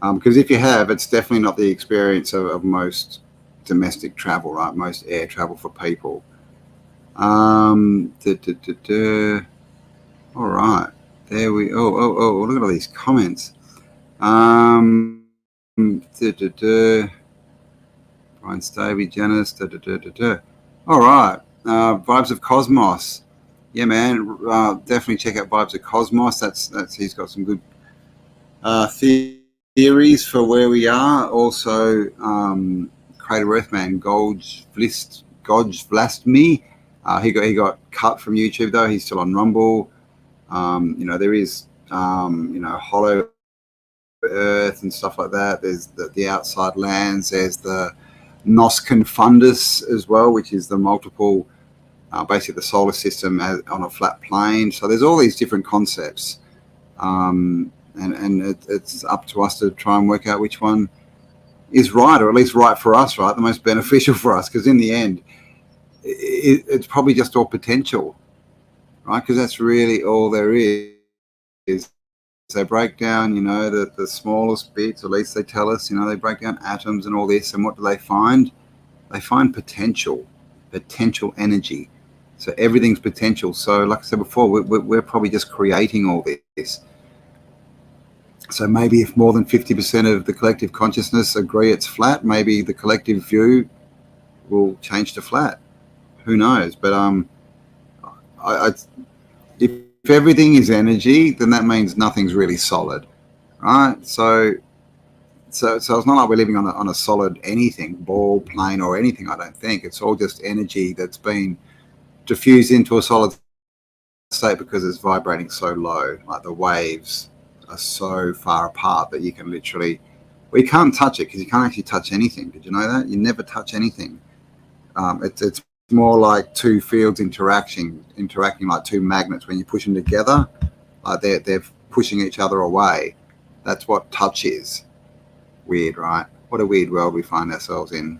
because if you have, it's definitely not the experience of most domestic travel, right? Most air travel for people. All right. There we. Oh! Look at all these comments. Brian Stavey, Janice. All right. Vibes of Cosmos. Yeah, man. Definitely check out Vibes of Cosmos. That's he's got some good theories for where we are. Also, Crater Earthman, God's Vlastmi. He got cut from YouTube though. He's still on Rumble. There is Hollow Earth and stuff like that. There's the Outside Lands. There's the Nos Confundus as well, which is the multiple, basically the solar system on a flat plane. So there's all these different concepts, and it's up to us to try and work out which one is right, or at least right for us, right? The most beneficial for us, because in the end, it's probably just all potential, right? Because that's really all there is. They break down, the smallest bits, at least they tell us, they break down atoms and all this. And what do they find? They find potential energy. So everything's potential. So like I said before, we're probably just creating all this. So maybe if more than 50% of the collective consciousness agree it's flat, maybe the collective view will change to flat. Who knows? But if everything is energy, then that means nothing's really solid, right? So it's not like we're living on a solid anything, ball, plane, or anything. I don't think it's all just energy that's been diffused into a solid say it because it's vibrating so low, like the waves are so far apart that you can literally, well, you can't touch it because you can't actually touch anything. Did you know that? You never touch anything. It's more like two fields interacting like two magnets. When you push them together, they're pushing each other away. That's what touch is. Weird, right? What a weird world we find ourselves in.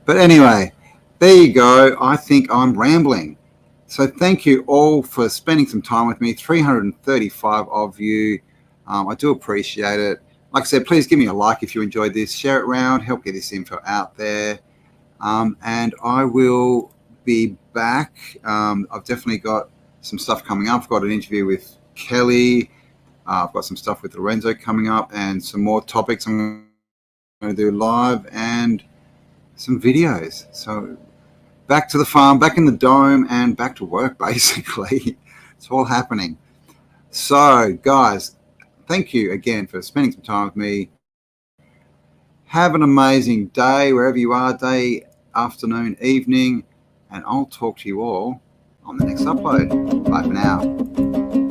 But anyway, there you go. I think I'm rambling. So thank you all for spending some time with me. 335 of you. I do appreciate it. Like I said, please give me a like if you enjoyed this. Share it around. Help get this info out there. And I will be back. I've definitely got some stuff coming up. I've got an interview with Kelly. I've got some stuff with Lorenzo coming up and some more topics I'm going to do live and some videos. So back to the farm, back in the dome, and back to work, basically. It's all happening. So, guys, thank you again for spending some time with me. Have an amazing day, wherever you are, day, afternoon, evening, and I'll talk to you all on the next upload. Bye for now.